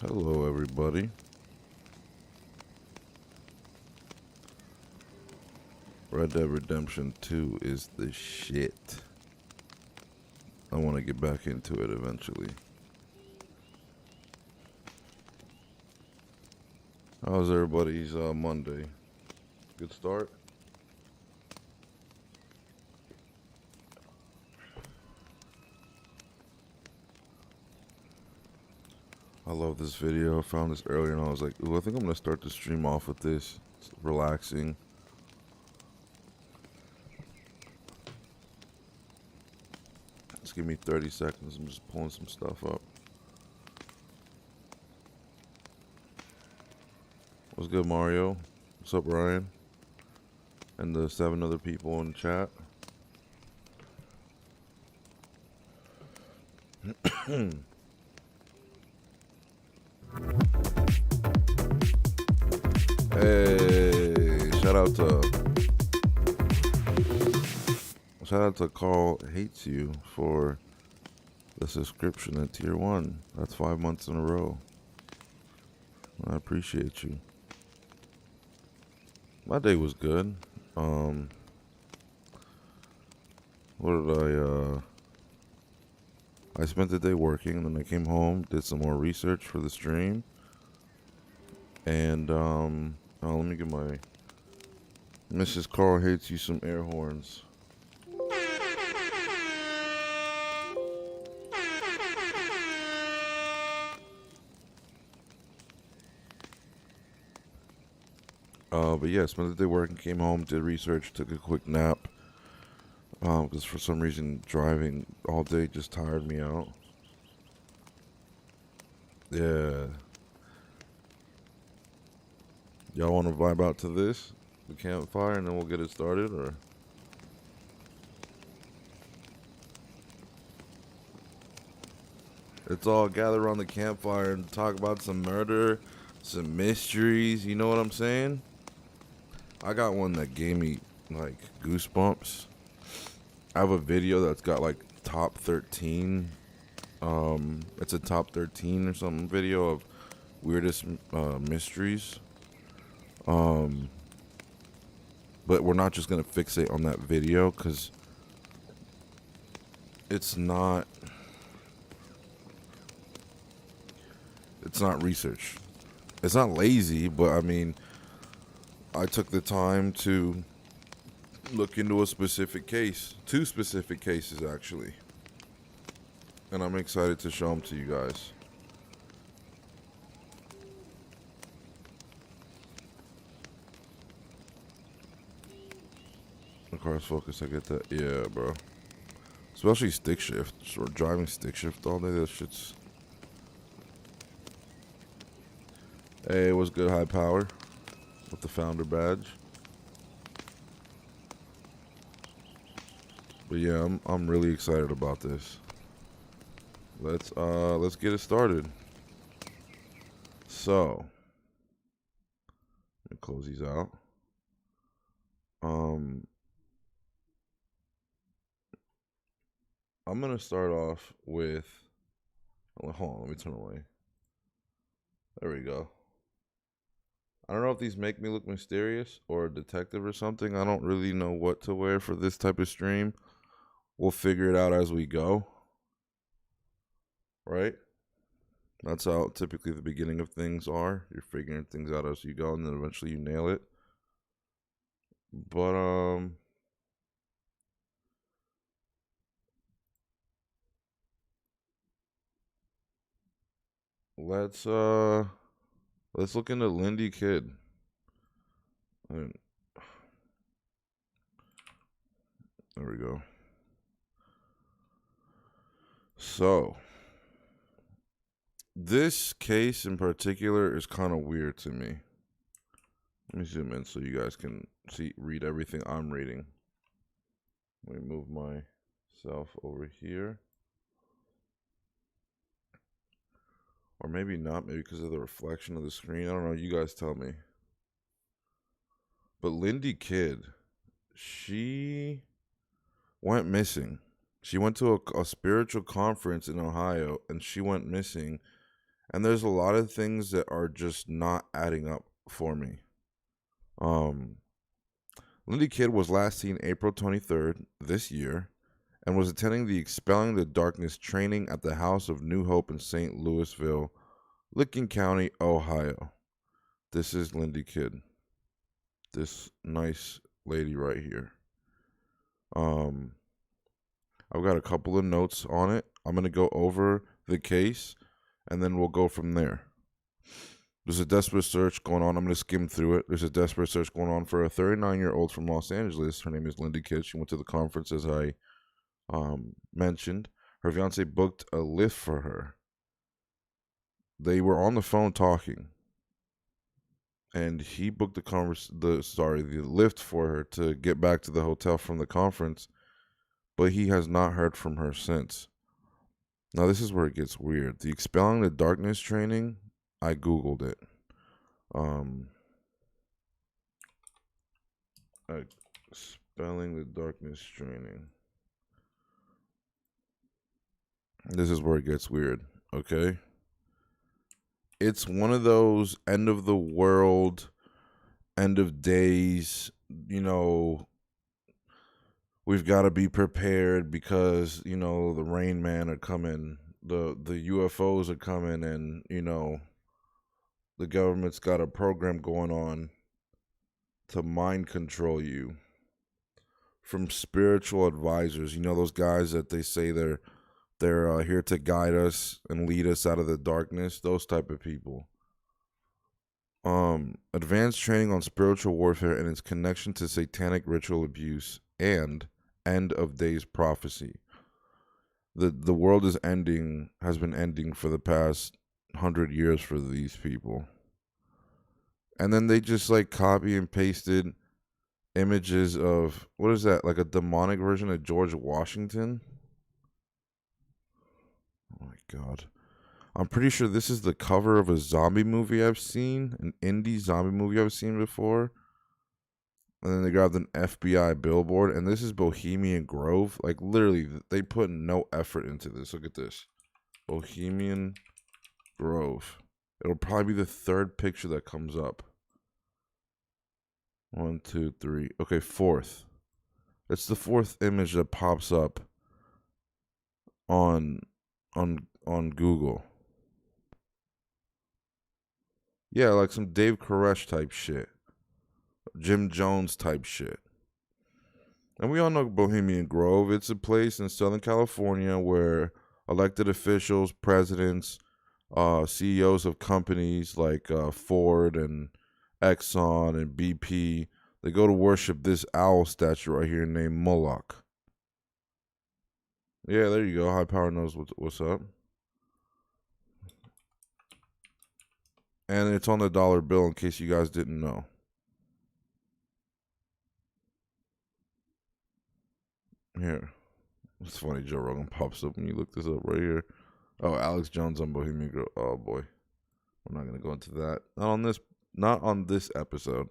Hello, everybody. Red Dead Redemption 2 is the shit. I want to get back into it eventually. How's everybody's Monday? Good start? I love this video. I found this earlier and I was like, ooh, I think I'm going to start the stream off with this. It's relaxing. Just give me 30 seconds. I'm just pulling some stuff up. What's good, Mario? What's up, Ryan? And the 7 other people in chat. Hey, shout out to Carl Hates You for the subscription at tier 1. That's 5 months in a row. I appreciate you. My day was good. What did I spent the day working, and then I came home, did some more research for the stream. And let me get my Mrs. Carl Hates You some air horns. But yeah, spent the day working, came home, did research, took a quick nap. Because for some reason driving all day just tired me out. Yeah. Y'all want to vibe out to this? The campfire, and then we'll get it started, or? Let's all gather around the campfire and talk about some murder, some mysteries, you know what I'm saying? I got one that gave me, like, goosebumps. I have a video that's got, like, top 13. It's a top 13 or something video of weirdest mysteries. But we're not just going to fixate on that video, because it's not research. It's not lazy, but I mean, I took the time to look into a specific case. 2 specific cases, actually. And I'm excited to show them to you guys. The car's focus, I get that. Yeah, bro. Especially stick shift. Or driving stick shift all day, that shit's... Hey, what's good, High Power? With the founder badge. But yeah, I'm really excited about this. Let's get it started. So, let me close these out. I'm gonna start off with. Hold on, let me turn away. There we go. I don't know if these make me look mysterious or a detective or something. I don't really know what to wear for this type of stream. We'll figure it out as we go. Right? That's how typically the beginning of things are. You're figuring things out as you go, and then eventually you nail it. But let's look into Lindy Kid. There we go. So, this case in particular is kind of weird to me. Let me zoom in so you guys can read everything I'm reading. Let me move myself over here. Or maybe not, maybe because of the reflection of the screen. I don't know, you guys tell me. But Lindy Kid, she went missing. She went to a spiritual conference in Ohio, and she went missing. And there's a lot of things that are just not adding up for me. Um, Lindy Kidd was last seen April 23rd this year and was attending the Expelling the Darkness training at the House of New Hope in St. Louisville, Licking County, Ohio. This is Lindy Kidd. This nice lady right here. Um, I've got a couple of notes on it. I'm going to go over the case and then we'll go from there. There's a desperate search going on. I'm going to skim through it. There's a desperate search going on for a 39-year-old from Los Angeles. Her name is Lindy Kidd. She went to the conference, as I mentioned. Her fiance booked a lift for her. They were on the phone talking, and he booked the lift for her to get back to the hotel from the conference, but he has not heard from her since. Now, this is where it gets weird. The Expelling the Darkness training, I Googled it. Expelling the Darkness training. This is where it gets weird, okay? It's one of those end of the world, end of days, we've got to be prepared because, the Rain Man are coming, the UFOs are coming, and, the government's got a program going on to mind control you from spiritual advisors. Those guys that they say they're here to guide us and lead us out of the darkness, those type of people. Advanced training on spiritual warfare and its connection to satanic ritual abuse and end of days prophecy. The world has been ending for the past 100 years for these people. And then they just like copy and pasted images of, what is that, like a demonic version of George Washington? Oh my God. I'm pretty sure this is the cover of a zombie movie I've seen, an indie zombie movie I've seen before. And then they grabbed an FBI billboard, and this is Bohemian Grove. Like, literally, they put no effort into this. Look at this. Bohemian Grove. It'll probably be the third picture that comes up. 1, 2, 3. Okay, fourth. It's the fourth image that pops up on Google. Yeah, like some Dave Koresh type shit. Jim Jones type shit. And we all know Bohemian Grove. It's a place in Southern California where elected officials, presidents, CEOs of companies like Ford and Exxon and BP, they go to worship this owl statue right here named Moloch. Yeah, there you go. High Power knows what's up. And it's on the dollar bill in case you guys didn't know. Here. It's funny, Joe Rogan pops up when you look this up right here. Oh, Alex Jones on Bohemian Grove. Oh boy. We're not gonna go into that. Not on this episode.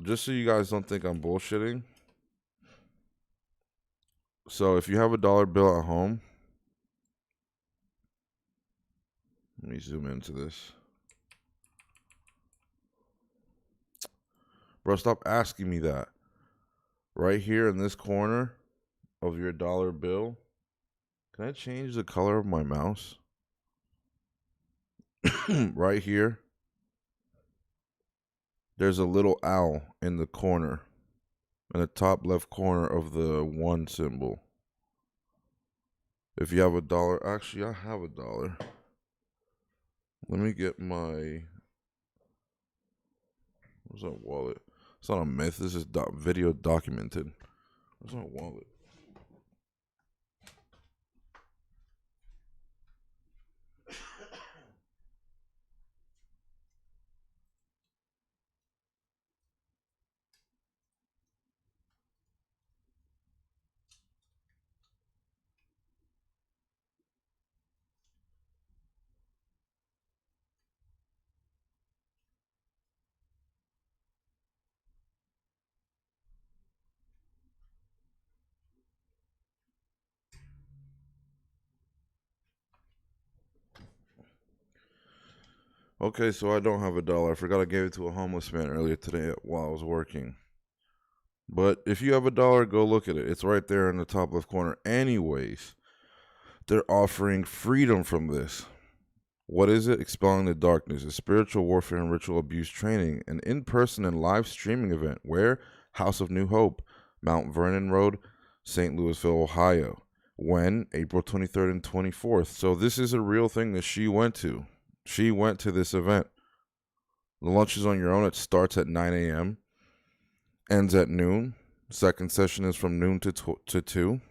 Just so you guys don't think I'm bullshitting. So if you have a dollar bill at home, let me zoom into this. Bro, stop asking me that. Right here in this corner of your dollar bill, can I change the color of my mouse? Right here, there's a little owl in the corner, in the top left corner of the one symbol. If you have a dollar, actually, I have a dollar. Let me get my, where's that wallet? It's not a myth. This is video documented. Where's my wallet? Okay, so I don't have a dollar. I forgot I gave it to a homeless man earlier today while I was working. But if you have a dollar, go look at it. It's right there in the top left corner. Anyways, they're offering freedom from this. What is it? Expelling the Darkness, a spiritual warfare and ritual abuse training, an in person and live streaming event. Where? House of New Hope, Mount Vernon Road, St. Louisville, Ohio. When? April 23rd and 24th. So this is a real thing that she went to. She went to this event. The lunch is on your own. It starts at 9 a.m., ends at noon. Second session is from noon to 2.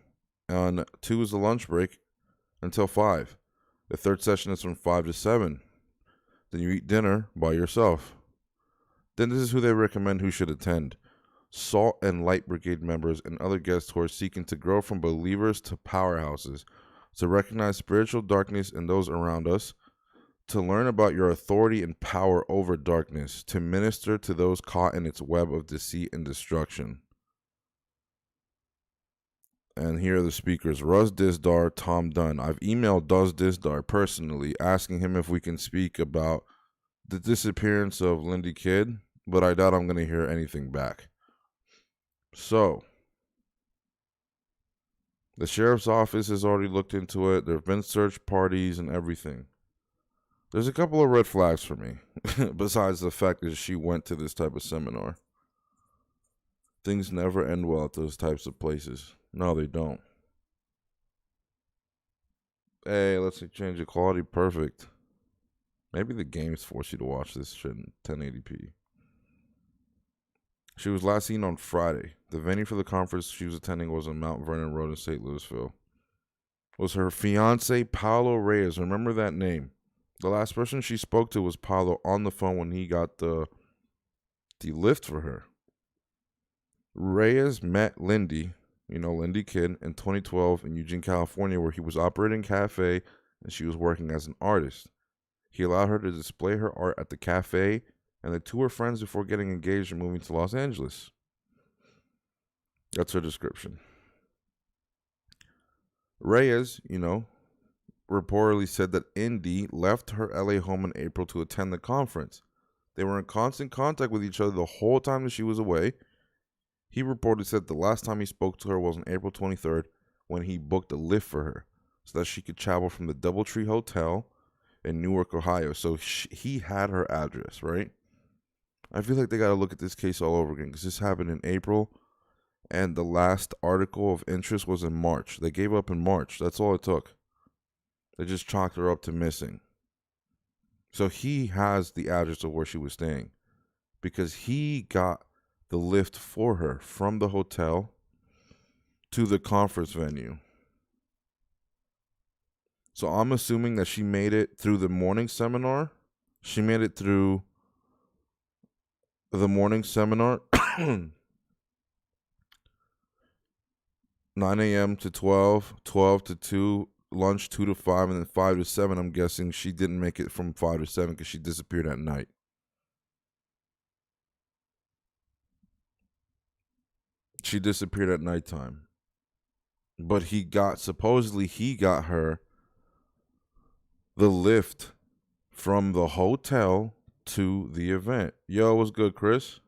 And 2 is the lunch break until 5. The third session is from 5 to 7. Then you eat dinner by yourself. Then this is who they recommend who should attend. Salt and Light Brigade members and other guests who are seeking to grow from believers to powerhouses, to recognize spiritual darkness in those around us, to learn about your authority and power over darkness, to minister to those caught in its web of deceit and destruction. And here are the speakers: Russ Dizdar, Tom Dunn. I've emailed Duz Dizdar personally asking him if we can speak about the disappearance of Lindy Kidd, but I doubt I'm going to hear anything back. So, the sheriff's office has already looked into it. There have been search parties and everything. There's a couple of red flags for me, besides the fact that she went to this type of seminar. Things never end well at those types of places. No, they don't. Hey, let's change the quality. Perfect. Maybe the games force you to watch this shit in 1080p. She was last seen on Friday. The venue for the conference she was attending was on Mount Vernon Road in St. Louisville. Was her fiance, Paulo Reyes. Remember that name. The last person she spoke to was Paulo on the phone when he got the lift for her. Reyes met Lindy, Lindy Kidd, in 2012 in Eugene, California, where he was operating a cafe and she was working as an artist. He allowed her to display her art at the cafe, and the two were friends before getting engaged and moving to Los Angeles. That's her description. Reyes, reportedly said that Indy left her LA home in April to attend the conference. They were in constant contact with each other the whole time that she was away. He reportedly said the last time he spoke to her was on April 23rd when he booked a lift for her so that she could travel from the Doubletree Hotel in Newark, Ohio. So he had her address, right? I feel like they got to look at this case all over again because this happened in April and the last article of interest was in March. They gave up in March. That's all it took. They just chalked her up to missing. So he has the address of where she was staying because he got the lift for her from the hotel to the conference venue. So I'm assuming that she made it through the morning seminar. She made it through the morning seminar, 9 a.m. to 12, 12 to 2, lunch 2 to 5, and then 5 to 7. I'm guessing she didn't make it from 5 to 7 because she disappeared at night. She disappeared at nighttime. But supposedly he got her the lift from the hotel to the event. Yo, what's good, Chris?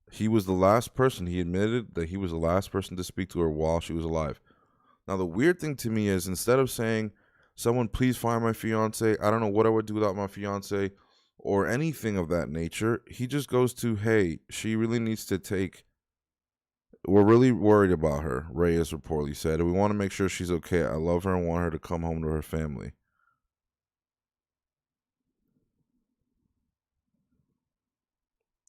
He was the last person. He admitted that he was the last person to speak to her while she was alive. Now, the weird thing to me is instead of saying, someone please find my fiance, I don't know what I would do without my fiance, or anything of that nature, he just goes to, hey, she really needs to take, we're really worried about her, Reyes reportedly said, and we want to make sure she's okay. I love her and want her to come home to her family.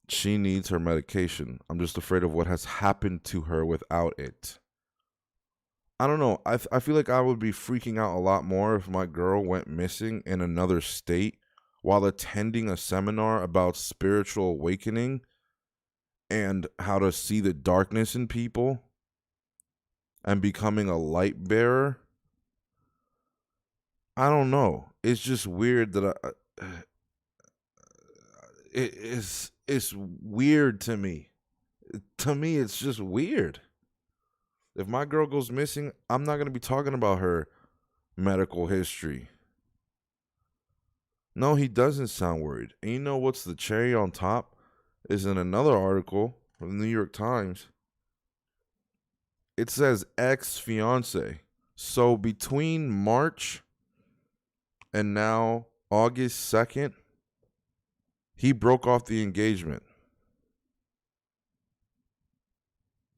She needs her medication. I'm just afraid of what has happened to her without it. I don't know. I feel like I would be freaking out a lot more if my girl went missing in another state while attending a seminar about spiritual awakening and how to see the darkness in people and becoming a light bearer. I don't know. It's just weird that it's weird to me. To me, it's just weird. If my girl goes missing, I'm not going to be talking about her medical history. No, he doesn't sound worried. And you know what's the cherry on top? Is in another article from the New York Times. It says ex fiance. So between March and now August 2nd, he broke off the engagement.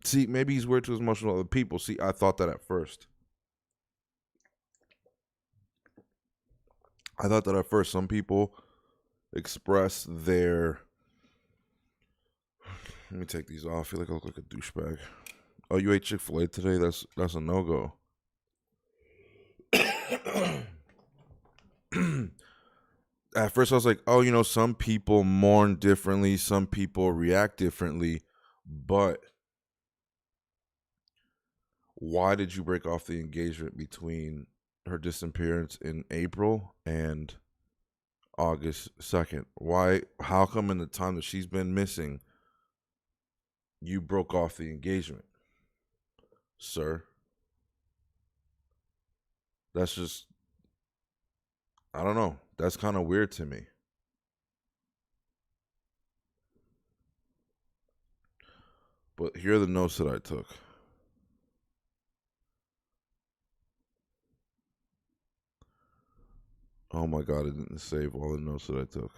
See, maybe he's weird to his emotional other people. See, I thought that at first. Some people express their. Let me take these off. I feel like I look like a douchebag. Oh, you ate Chick-fil-A today? That's a no-go. At first, I was like, oh, some people mourn differently, some people react differently, but why did you break off the engagement between her disappearance in April and August 2nd? Why? How come in the time that she's been missing, you broke off the engagement, sir? That's just, I don't know. That's kind of weird to me. But here are the notes that I took. Oh my God, I didn't save all the notes that I took.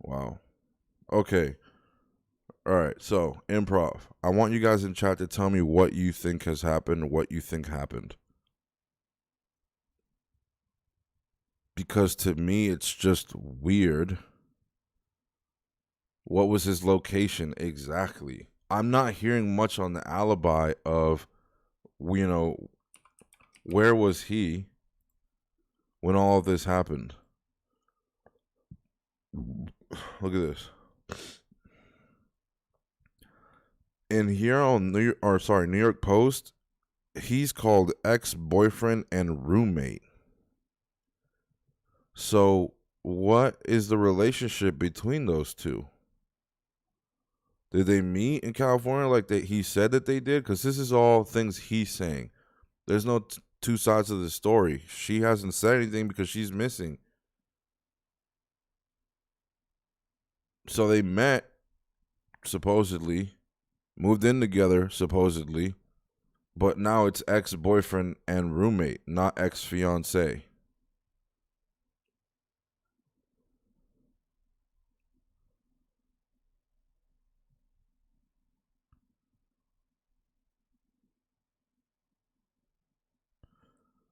Wow. Okay. All right. So, improv. I want you guys in chat to tell me what you think has happened, what you think happened. Because to me, it's just weird. What was his location exactly? I'm not hearing much on the alibi of, where was he when all of this happened? Look at this. In here on New York Post, he's called ex-boyfriend and roommate. So, what is the relationship between those two? Did they meet in California like he said that they did? Because this is all things he's saying. There's no two sides of the story. She hasn't said anything because she's missing. So they met, supposedly, moved in together, supposedly, but now it's ex-boyfriend and roommate, not ex-fiance.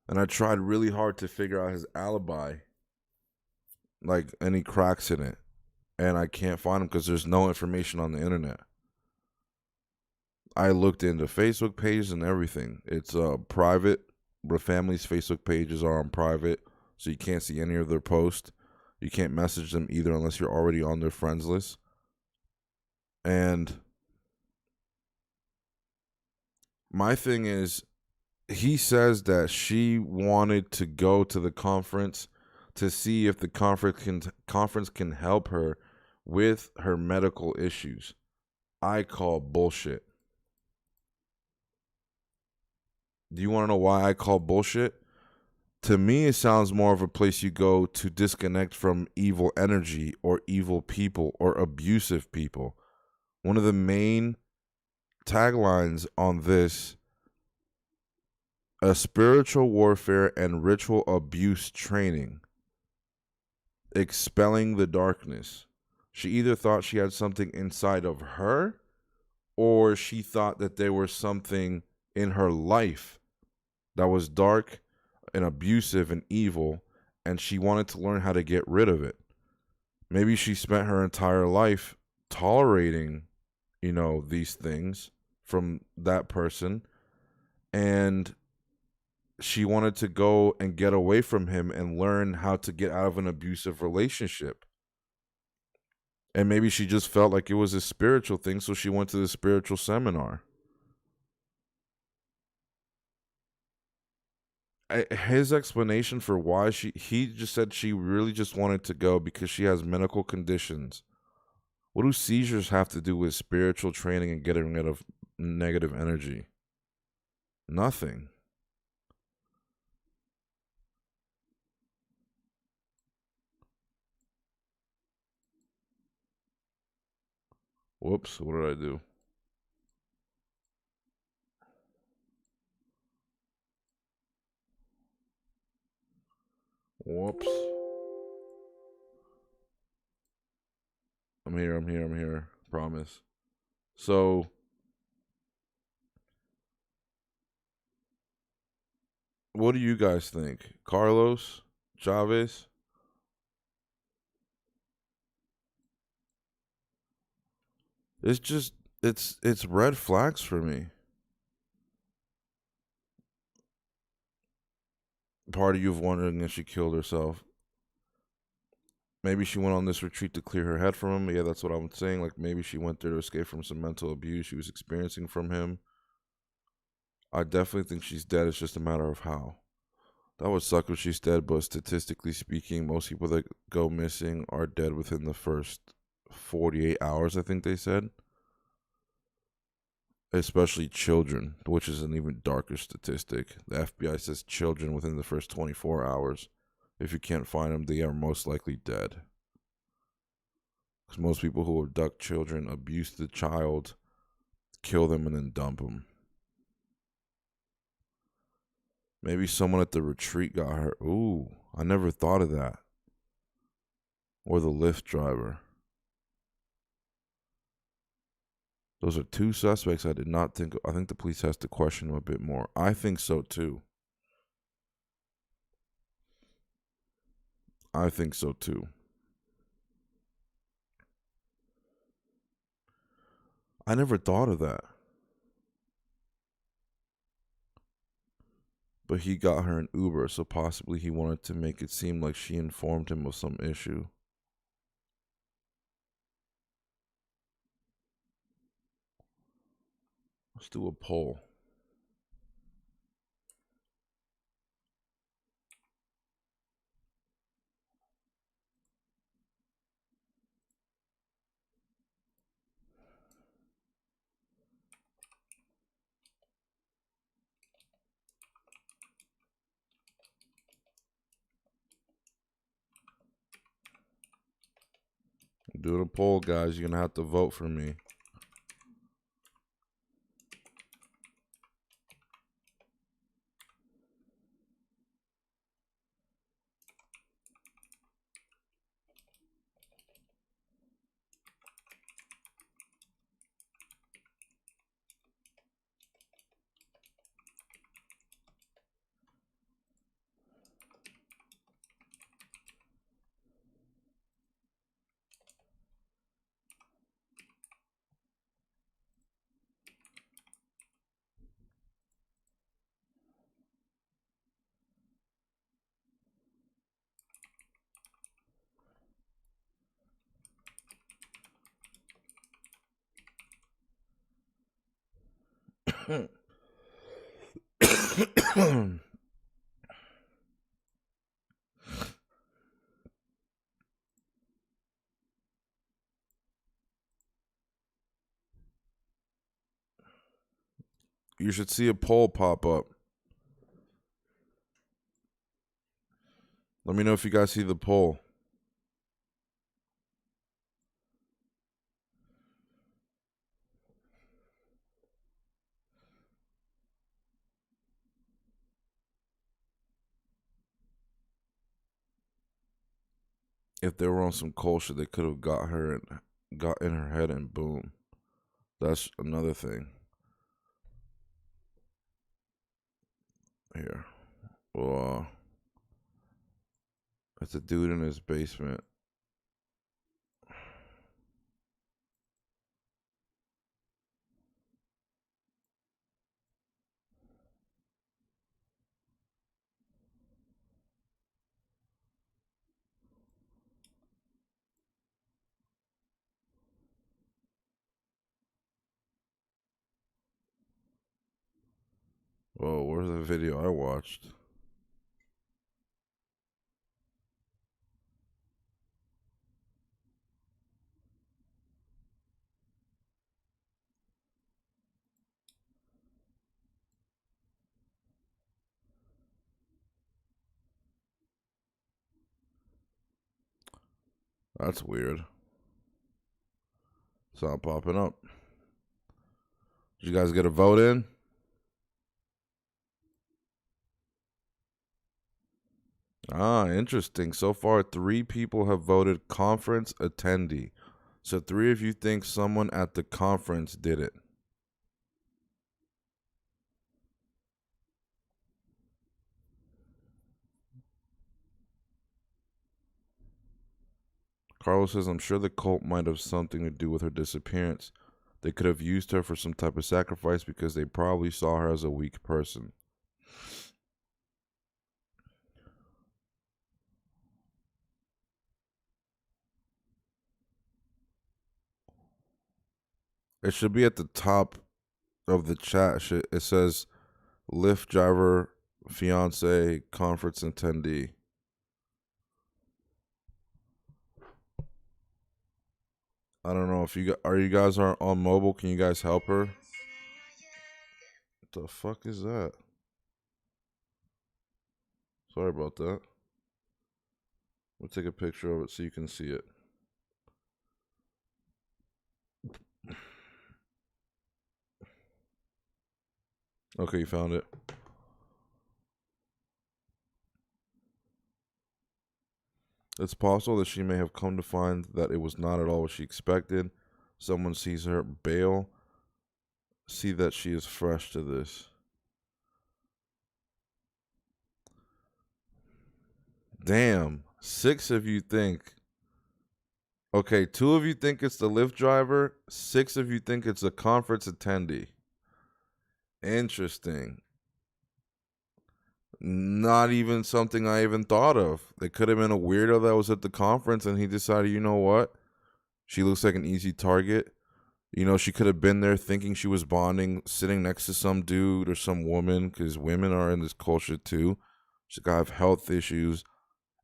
And I tried really hard to figure out his alibi, like any cracks in it. And I can't find him because there's no information on the internet. I looked into Facebook pages and everything. It's private. The family's Facebook pages are on private, so you can't see any of their posts. You can't message them either unless you're already on their friends list. And my thing is, he says that she wanted to go to the conference to see if the conference can help her with her medical issues. I call bullshit. Do you want to know why I call bullshit? To me, it sounds more of a place you go to disconnect from evil energy or evil people or abusive people. One of the main taglines on this, a spiritual warfare and ritual abuse training, expelling the darkness. She either thought she had something inside of her or she thought that there was something in her life that was dark and abusive and evil, and she wanted to learn how to get rid of it. Maybe she spent her entire life tolerating, these things from that person, and she wanted to go and get away from him and learn how to get out of an abusive relationship. And maybe she just felt like it was a spiritual thing, so she went to the spiritual seminar. His explanation for why he just said she really just wanted to go because she has medical conditions. What do seizures have to do with spiritual training and getting rid of negative energy? Nothing. Whoops, what did I do? Whoops. I'm here. Promise. So, what do you guys think? Carlos? Chavez? It's just it's red flags for me. Part of you wondering if she killed herself. Maybe she went on this retreat to clear her head from him. Yeah, that's what I'm saying. Like maybe she went there to escape from some mental abuse she was experiencing from him. I definitely think she's dead. It's just a matter of how. That would suck if she's dead, but statistically speaking, most people that go missing are dead within the first 48 hours, I think they said. Especially children, which is an even darker statistic. The FBI says children within the first 24 hours. If you can't find them, they are most likely dead. Because most people who abduct children abuse the child, kill them, and then dump them. Maybe someone at the retreat got hurt. Ooh, I never thought of that. Or the Lyft driver. Those are two suspects I did not think. I think the police has to question them a bit more. I think so too. I think so too. I never thought of that. But he got her an Uber, so possibly he wanted to make it seem like she informed him of some issue. Let's do a poll. Do a poll, guys. You're going to have to vote for me. You should see a poll pop up. Let me know if you guys see the poll. If they were on some cold shit, they could have got her and got in her head and boom. That's another thing. Here. Well, it's a dude in his basement. Whoa, where's the video I watched? That's weird. It's not popping up. Did you guys get a vote in? Ah, interesting. So far, 3 people have voted conference attendee. So 3 of you think someone at the conference did it. Carlos says, I'm sure the cult might have something to do with her disappearance. They could have used her for some type of sacrifice because they probably saw her as a weak person. It should be at the top of the chat. It says Lyft driver, fiance, conference attendee. I don't know if you guys are on mobile. Can you guys help her? What the fuck is that? Sorry about that. We'll take a picture of it so you can see it. Okay, you found it. It's possible that she may have come to find that it was not at all what she expected. Someone sees her bail. See that she is fresh to this. Damn. 6 of you think. Okay, 2 of you think it's the Lyft driver. 6 of you think it's a conference attendee. Interesting. Not even something I even thought of. It could have been a weirdo that was at the conference and he decided, you know what? She looks like an easy target. You know, she could have been there thinking she was bonding, sitting next to some dude or some woman, because women are in this culture too. She's got to have health issues.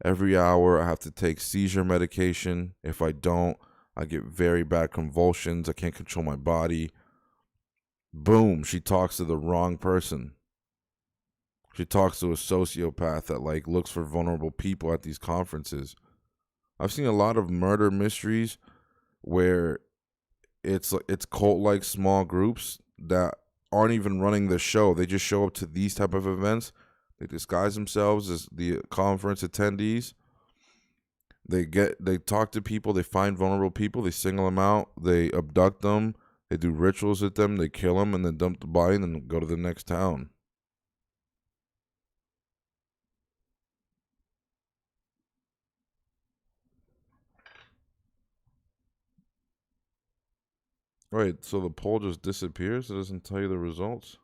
Every hour, I have to take seizure medication. If I don't, I get very bad convulsions. I can't control my body. Boom, she talks to the wrong person. She talks to a sociopath that like looks for vulnerable people at these conferences. I've seen a lot of murder mysteries where it's cult-like small groups that aren't even running the show. They just show up to these type of events. They disguise themselves as the conference attendees. They talk to people. They find vulnerable people. They single them out. They abduct them. They do rituals with them. They kill them and then dump the body and then go to the next town. Right, so the poll just disappears. It doesn't tell you the results.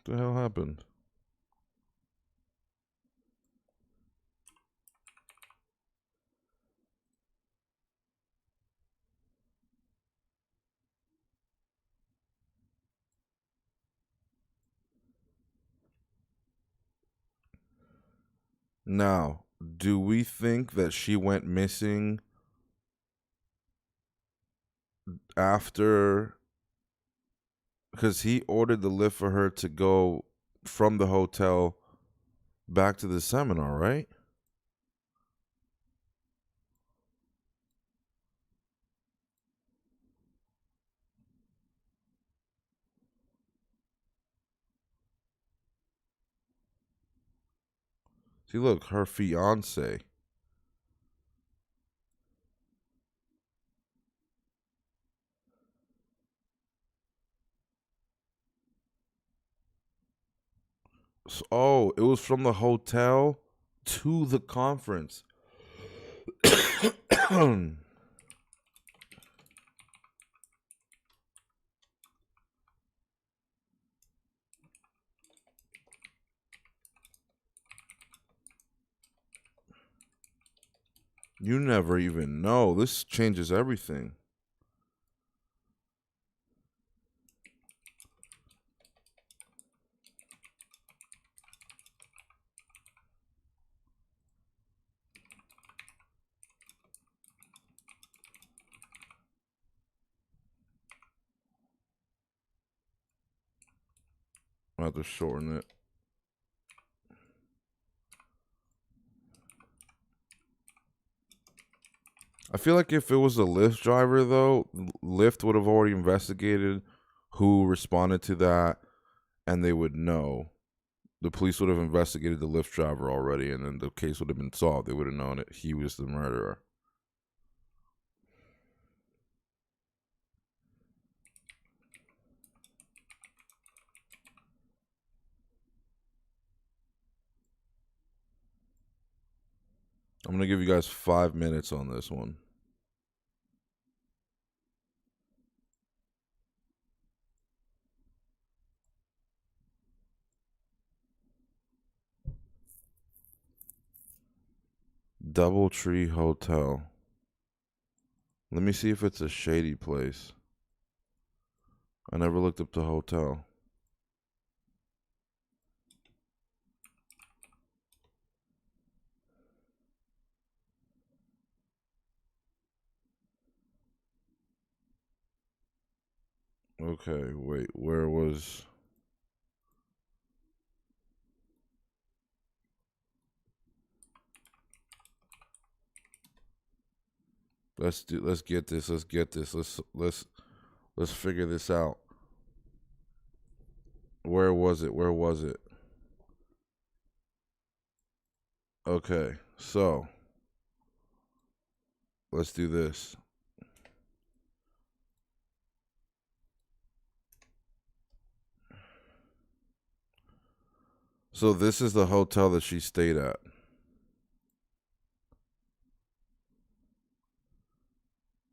What the hell happened? Now, do we think that she went missing after? Because he ordered the lift for her to go from the hotel back to the seminar, right? See, look, her fiance. Oh, it was from the hotel to the conference. You never even know. This changes everything. I have to shorten it. I feel like if it was a Lyft driver, though, Lyft would have already investigated who responded to that, and they would know. The police would have investigated the Lyft driver already, and then the case would have been solved. They would have known that he was the murderer. I'm going to give you guys 5 minutes on this one. Doubletree Hotel. Let me see if it's a shady place. I never looked up the hotel. Okay, wait, where was... Let's get this. Let's figure this out. Where was it? Okay, so let's do this. So this is the hotel that she stayed at.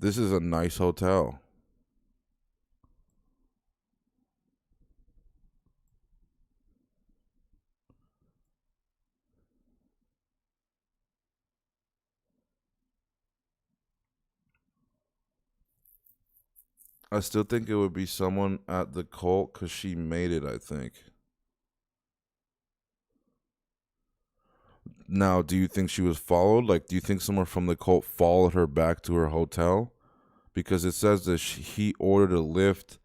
This is a nice hotel. I still think it would be someone at the cult because she made it, I think. Now, do you think she was followed? Like, do you think someone from the cult followed her back to her hotel? Because it says that he ordered a lift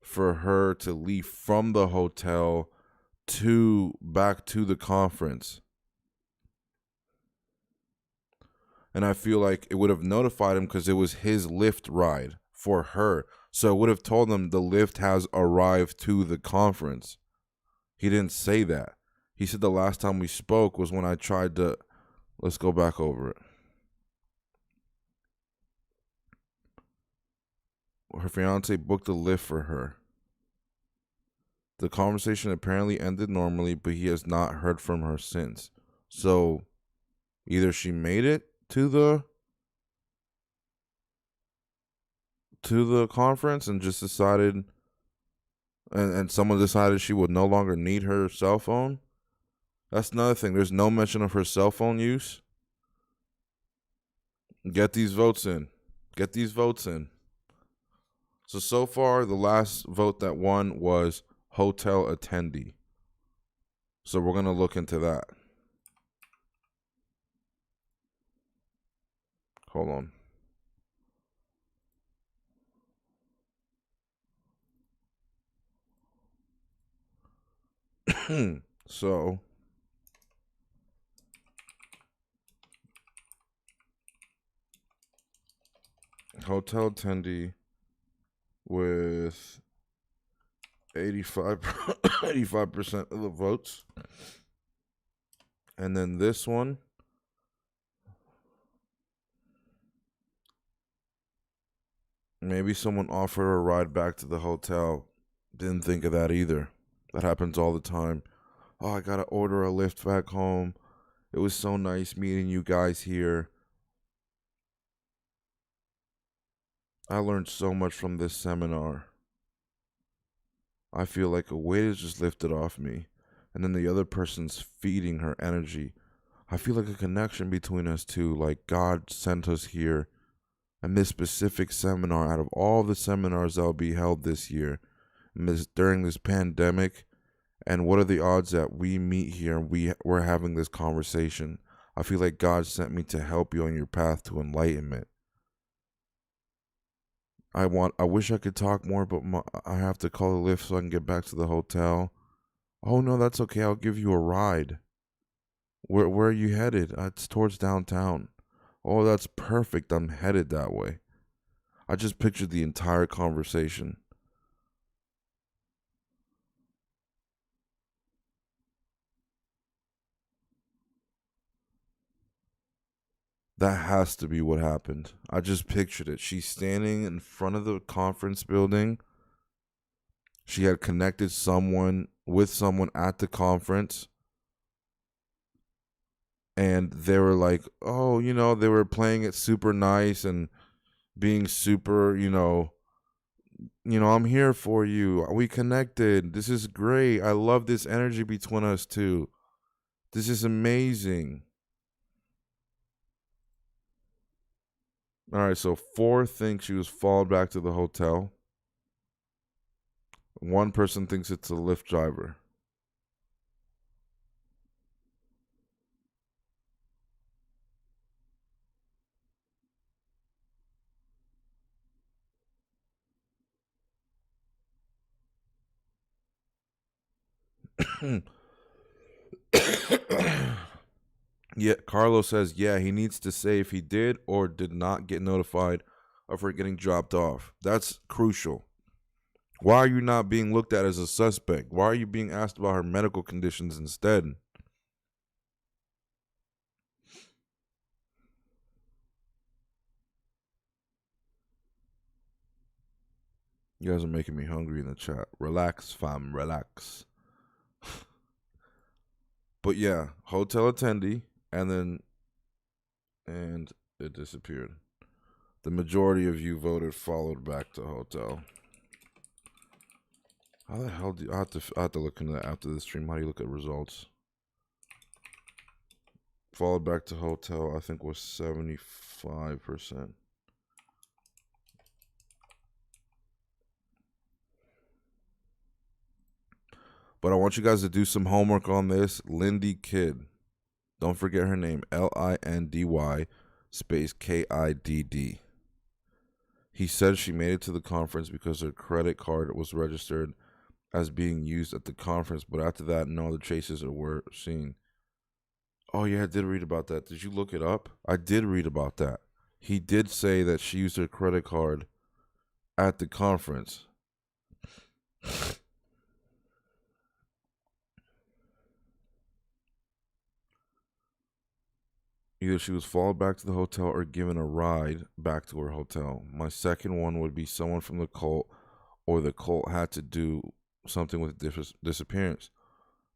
for her to leave from the hotel to back to the conference. And I feel like it would have notified him because it was his lift ride for her. So it would have told them the lift has arrived to the conference. He didn't say that. He said the last time we spoke was when I tried to... Let's go back over it. Her fiance booked a lift for her. The conversation apparently ended normally, but he has not heard from her since. So either she made it to the conference and just decided, and someone decided she would no longer need her cell phone. That's another thing. There's no mention of her cell phone use. Get these votes in. So far, the last vote that won was hotel attendee. So we're going to look into that. Hold on. So, hotel attendee with 85% of the votes. And then this one, maybe someone offered her a ride back to the hotel. Didn't think of that either. That happens all the time. Oh, I gotta order a lift back home. It was so nice meeting you guys here. I learned so much from this seminar. I feel like a weight is just lifted off me, and then the other person's feeding her energy. I feel like a connection between us two, like God sent us here. And this specific seminar, out of all the seminars that will be held this year, during this pandemic, and what are the odds that we meet here and we're having this conversation? I feel like God sent me to help you on your path to enlightenment. I wish I could talk more, but I have to call the lift so I can get back to the hotel. Oh no, that's okay. I'll give you a ride. Where are you headed? It's towards downtown. Oh, that's perfect. I'm headed that way. I just pictured the entire conversation. That has to be what happened. I just pictured it. She's standing in front of the conference building. She had connected someone with someone at the conference, and they were like, "Oh, they were playing it super nice and being super, I'm here for you. We connected. This is great. I love this energy between us two. This is amazing." All right, so four think she was followed back to the hotel. One person thinks it's a Lyft driver. Yeah, Carlos says, yeah, he needs to say if he did or did not get notified of her getting dropped off. That's crucial. Why are you not being looked at as a suspect? Why are you being asked about her medical conditions instead? You guys are making me hungry in the chat. Relax, fam, relax. But yeah, hotel attendee, and it disappeared. The majority of you voted followed back to hotel. How the hell do you, I have to look into that after the stream. How do you look at results? Followed back to hotel, I think was 75%. But I want you guys to do some homework on this. Lindy Kidd. Don't forget her name. Lindy space Kidd. He said she made it to the conference because her credit card was registered as being used at the conference, but after that, no other traces were seen. Oh, yeah, I did read about that. Did you look it up? I did read about that. He did say that she used her credit card at the conference. Either she was followed back to the hotel or given a ride back to her hotel. My second one would be someone from the cult, or the cult had to do something with disappearance.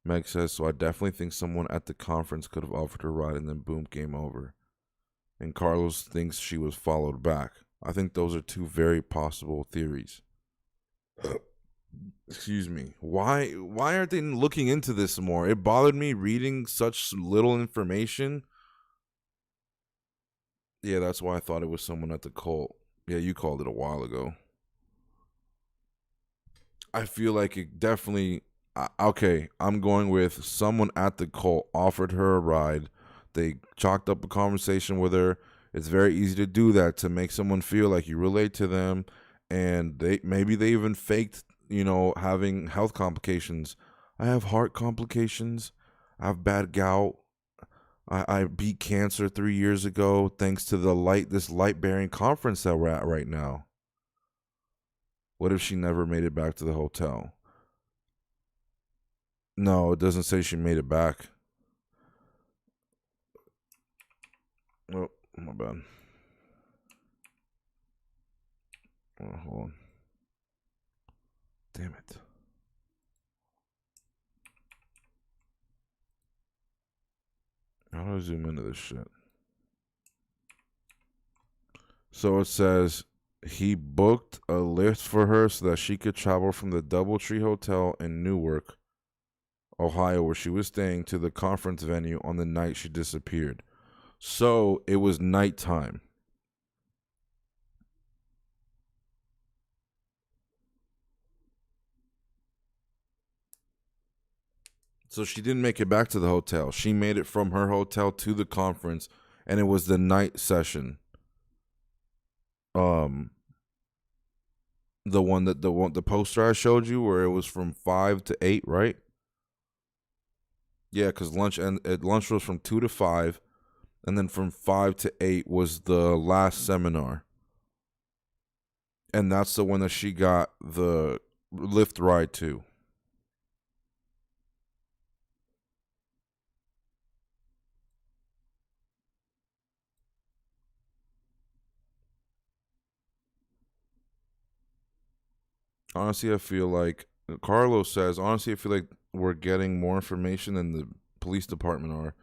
Meg says, so I definitely think someone at the conference could have offered her a ride and then boom, game over. And Carlos thinks she was followed back. I think those are two very possible theories. Excuse me. Why aren't they looking into this more? It bothered me reading such little information. Yeah, that's why I thought it was someone at the cult. Yeah, you called it a while ago. I feel like it definitely. Okay, I'm going with someone at the cult offered her a ride. They chalked up a conversation with her. It's very easy to do that to make someone feel like you relate to them, and they even faked, having health complications. I have heart complications. I have bad gout. I beat cancer 3 years ago thanks to this light bearing conference that we're at right now. What if she never made it back to the hotel? No, it doesn't say she made it back. Oh, my bad. Oh, hold on. Damn it. How do I zoom into this shit? So it says he booked a lift for her so that she could travel from the Doubletree Hotel in Newark, Ohio, where she was staying, to the conference venue on the night she disappeared. So it was nighttime. So she didn't make it back to the hotel. She made it from her hotel to the conference, and it was the night session. Um, the poster I showed you where it was from 5 to 8, right? Yeah, because lunch was from 2 to 5, and then from 5 to 8 was the last seminar, and that's the one that she got the lift ride to. Honestly, I feel like Carlos says. Honestly, I feel like we're getting more information than the police department are.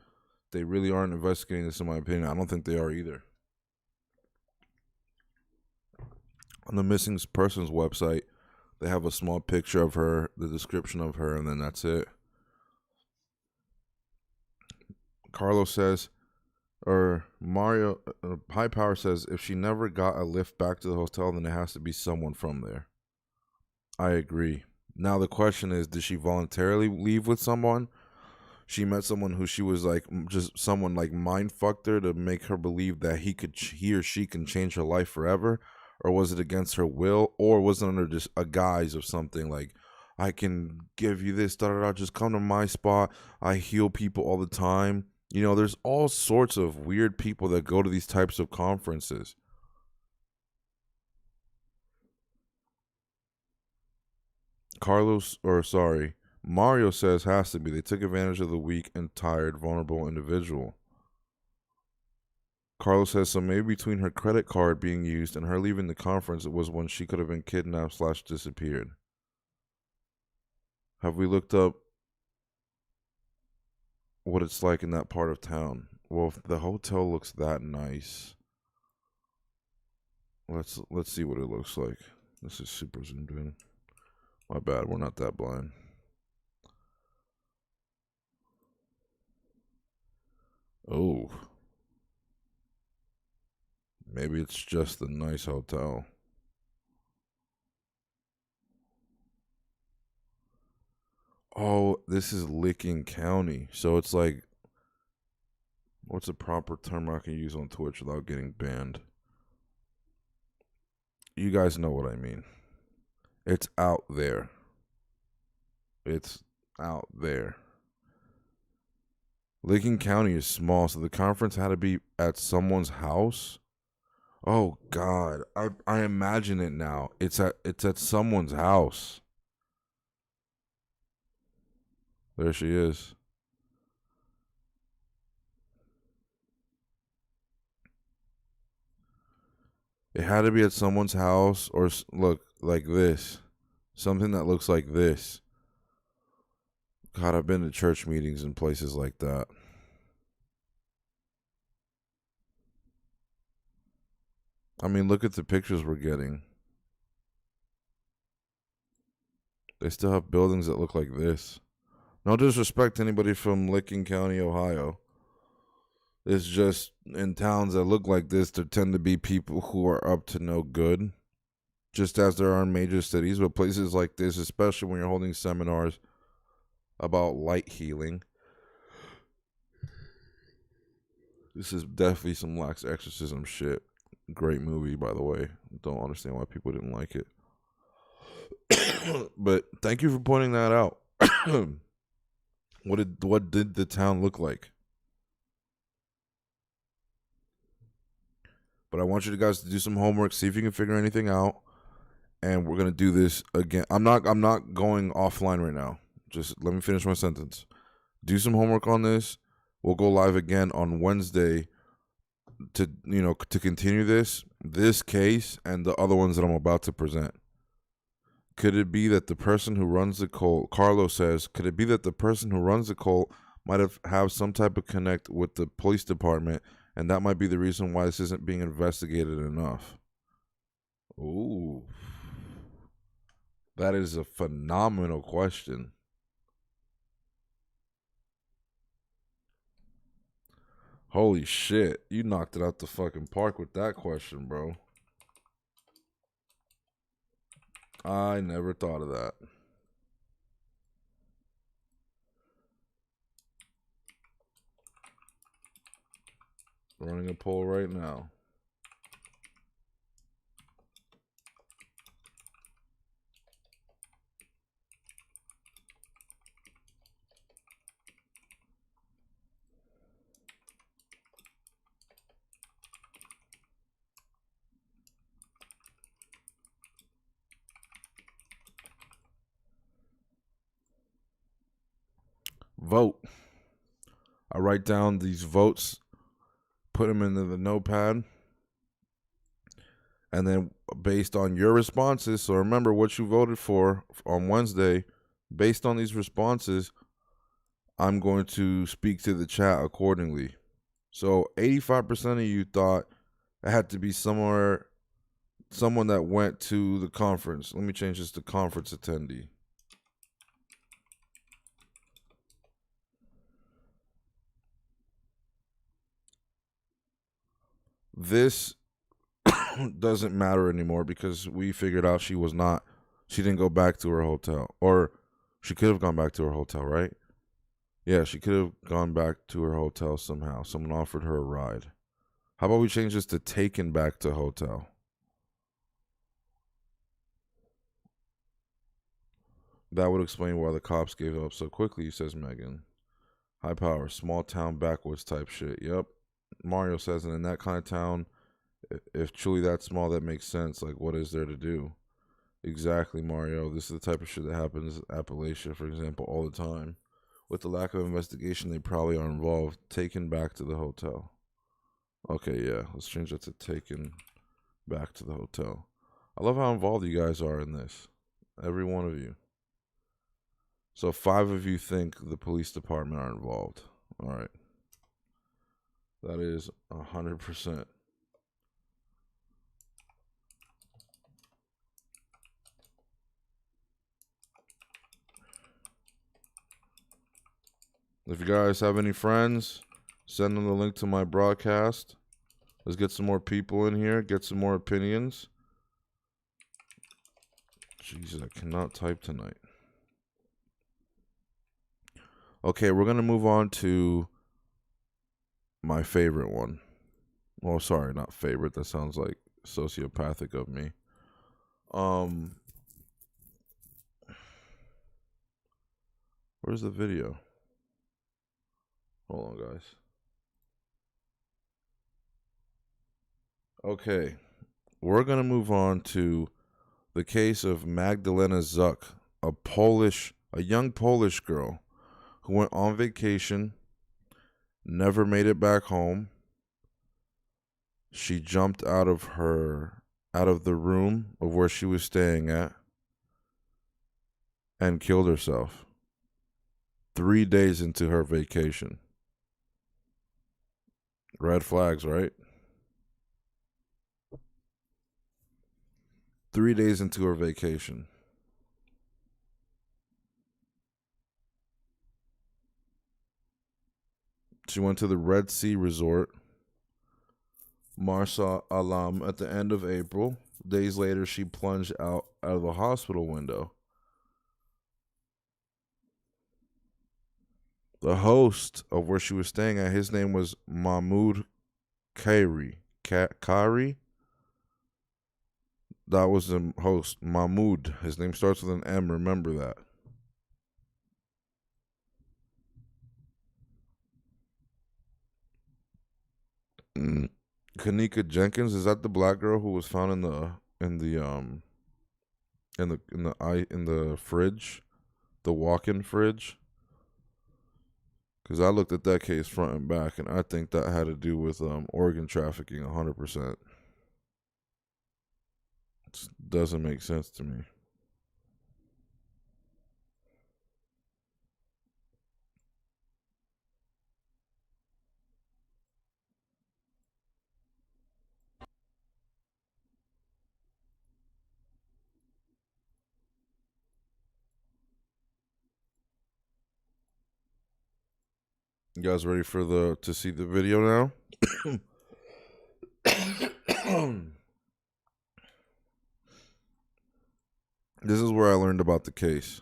They really aren't investigating this, in my opinion. I don't think they are either. On the missing persons website, they have a small picture of her, the description of her, and then that's it. Carlos says, or Mario, High Power says, if she never got a lift back to the hotel, then it has to be someone from there. I agree. Now the question is, did she voluntarily leave with someone? She met someone who she was like, just someone like mind fucked her to make her believe that he or she can change her life forever, or was it against her will, or was it under just a guise of something like, I can give you this, da da da, just come to my spot. I heal people all the time. There's all sorts of weird people that go to these types of conferences. Mario says has to be. They took advantage of the weak and tired, vulnerable individual. Carlos says so. Maybe between her credit card being used and her leaving the conference, it was when she could have been kidnapped/disappeared. Have we looked up what it's like in that part of town? Well, if the hotel looks that nice, let's see what it looks like. This is super zoomed in. My bad, we're not that blind. Oh, maybe it's just a nice hotel. Oh, this is Licking County. So it's like, what's a proper term I can use on Twitch without getting banned? You guys know what I mean. It's out there. It's out there. Licking County is small, so the conference had to be at someone's house. Oh God, I imagine it now. It's at someone's house. There she is. It had to be at someone's house, or look like this, something that looks like this. God, I've been to church meetings and places like that. I mean, look at the pictures we're getting. They still have buildings that look like this. No disrespect to anybody from Licking County, Ohio. It's just in towns that look like this, there tend to be people who are up to no good, just as there are in major cities. But places like this, especially when you're holding seminars about light healing, this is definitely some lax exorcism shit. Great movie, by the way. Don't understand why people didn't like it. But thank you for pointing that out. What did the town look like? But I want you guys to do some homework, see if you can figure anything out, and we're gonna do this again. I'm not going offline right now. Just let me finish my sentence. Do some homework on this. We'll go live again on Wednesday to continue this case and the other ones that I'm about to present. Could it be that the person who runs the cult, Carlos says, could it be that the person who runs the cult might have some type of connect with the police department, and that might be the reason why this isn't being investigated enough? Ooh, that is a phenomenal question. Holy shit, you knocked it out the fucking park with that question, bro. I never thought of that. Running a poll right now. vote. I write down these votes, put them into the notepad, and then based on your responses, so remember what you voted for on Wednesday, based on these responses, I'm going to speak to the chat accordingly. So 85% of you thought it had to be someone that went to the conference. Let me change this to conference attendee. This doesn't matter anymore because we figured out she didn't go back to her hotel. Or she could have gone back to her hotel, right? Yeah, she could have gone back to her hotel somehow. Someone offered her a ride. How about we change this to taken back to hotel? That would explain why the cops gave up so quickly, says Megan. High power, small town backwoods type shit. Yep. Mario says, and in that kind of town, if truly that small, that makes sense. Like, what is there to do? Exactly, Mario. This is the type of shit that happens in Appalachia, for example, all the time. With the lack of investigation, they probably are involved. Taken back to the hotel. Okay, yeah. Let's change that to taken back to the hotel. I love how involved you guys are in this. Every one of you. So 5 of you think the police department are involved. All right. That is 100%. If you guys have any friends, send them the link to my broadcast. Let's get some more people in here, get some more opinions. Jesus, I cannot type tonight. Okay, we're going to move on to my favorite one. Well, sorry, not favorite. That sounds like sociopathic of me. Where's the video? Hold on, guys. Okay, we're going to move on to the case of Magdalena Zuck, a young Polish girl who went on vacation, never made it back home. She jumped out of the room of where she was staying at and killed herself 3 days into her vacation. Red flags, right? 3 days into her vacation. She went to the Red Sea Resort, Marsa Alam, at the end of April. Days later, she plunged out of the hospital window. The host of where she was staying at, his name was Mahmoud Kari. Kari? That was the host, Mahmoud. His name starts with an M, remember that. Kanika Jenkins, is that the black girl who was found in the fridge, the walk-in fridge? Because I looked at that case front and back, and I think that had to do with organ trafficking 100%. It doesn't make sense to me. You guys ready to see the video now? This is where I learned about the case.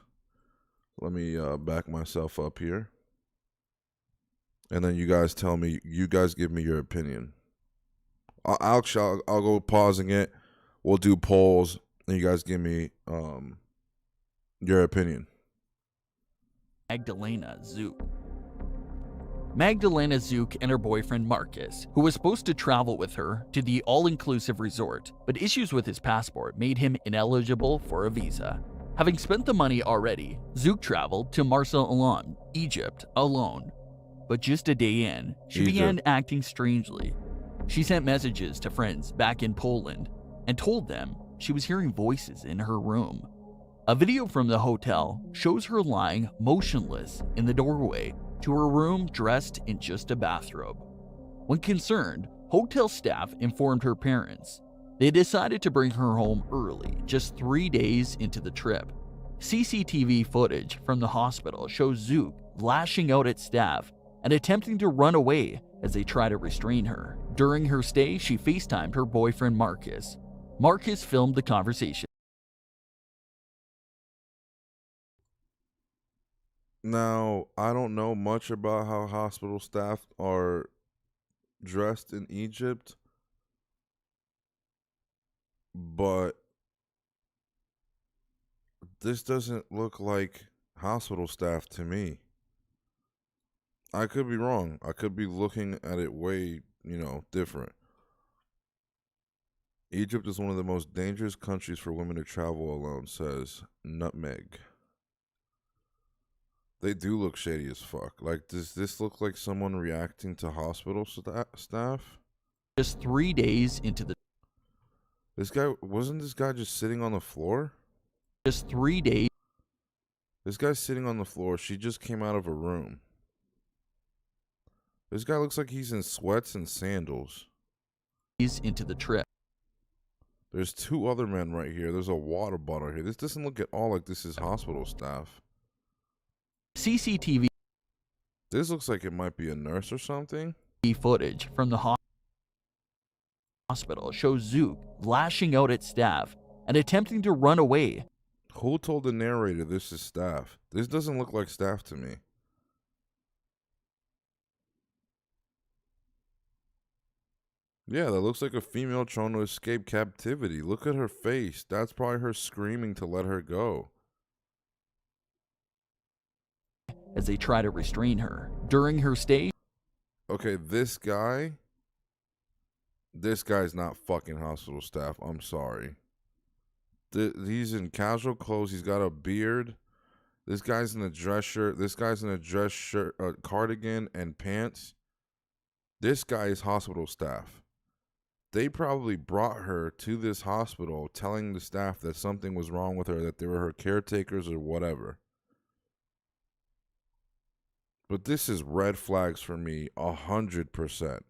Let me back myself up here. And then you guys give me your opinion. I'll go pausing it. We'll do polls, and you guys give me your opinion. Magdalena Zuck. Magdalena Zuck and her boyfriend Marcus, who was supposed to travel with her to the all-inclusive resort, but issues with his passport made him ineligible for a visa. Having spent the money already, Zook traveled to Marsa Alam, Egypt, alone. But just a day in, she began acting strangely. She sent messages to friends back in Poland and told them she was hearing voices in her room. A video from the hotel shows her lying motionless in the doorway to her room dressed in just a bathrobe. When concerned, hotel staff informed her parents. They decided to bring her home early, just 3 days into the trip. CCTV footage from the hospital shows Zook lashing out at staff and attempting to run away as they try to restrain her. During her stay, she FaceTimed her boyfriend Marcus. Marcus filmed the conversation. Now, I don't know much about how hospital staff are dressed in Egypt, but this doesn't look like hospital staff to me. I could be wrong. I could be looking at it way, different. Egypt is one of the most dangerous countries for women to travel alone, says Nutmeg. They do look shady as fuck. Like, does this look like someone reacting to hospital staff? Just 3 days into the Wasn't this guy just sitting on the floor? Just 3 days This guy's sitting on the floor. She just came out of a room. This guy looks like he's in sweats and sandals. into the trip. There's 2 other men right here. There's a water bottle here. This doesn't look at all like this is hospital staff. CCTV This looks like it might be a nurse or something. footage from the hospital shows Zook lashing out at staff and attempting to run away. Who told the narrator this is staff? This doesn't look like staff to me. Yeah, that looks like a female trying to escape captivity. Look at her face. That's probably her screaming to let her go. As they try to restrain her. During her stay, Okay, this guy's not fucking hospital staff. I'm sorry. He's in casual clothes. He's got a beard. This guy's in a dress shirt. This guy's in a dress shirt, cardigan, and pants. This guy is hospital staff. They probably brought her to this hospital telling the staff that something was wrong with her, that they were her caretakers or whatever. But this is red flags for me, 100%.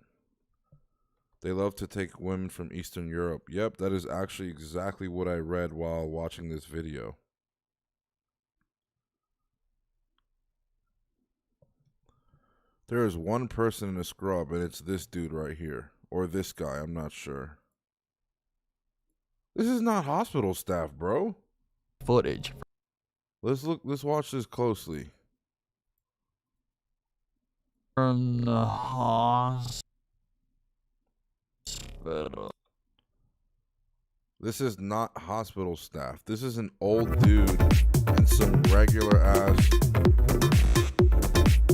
They love to take women from Eastern Europe. Yep, that is actually exactly what I read while watching this video. There is one person in a scrub, and it's this dude right here. Or this guy, I'm not sure. This is not hospital staff, bro. footage Let's watch this closely. from the hospital. This is not hospital staff. This is an old dude and some regular ass.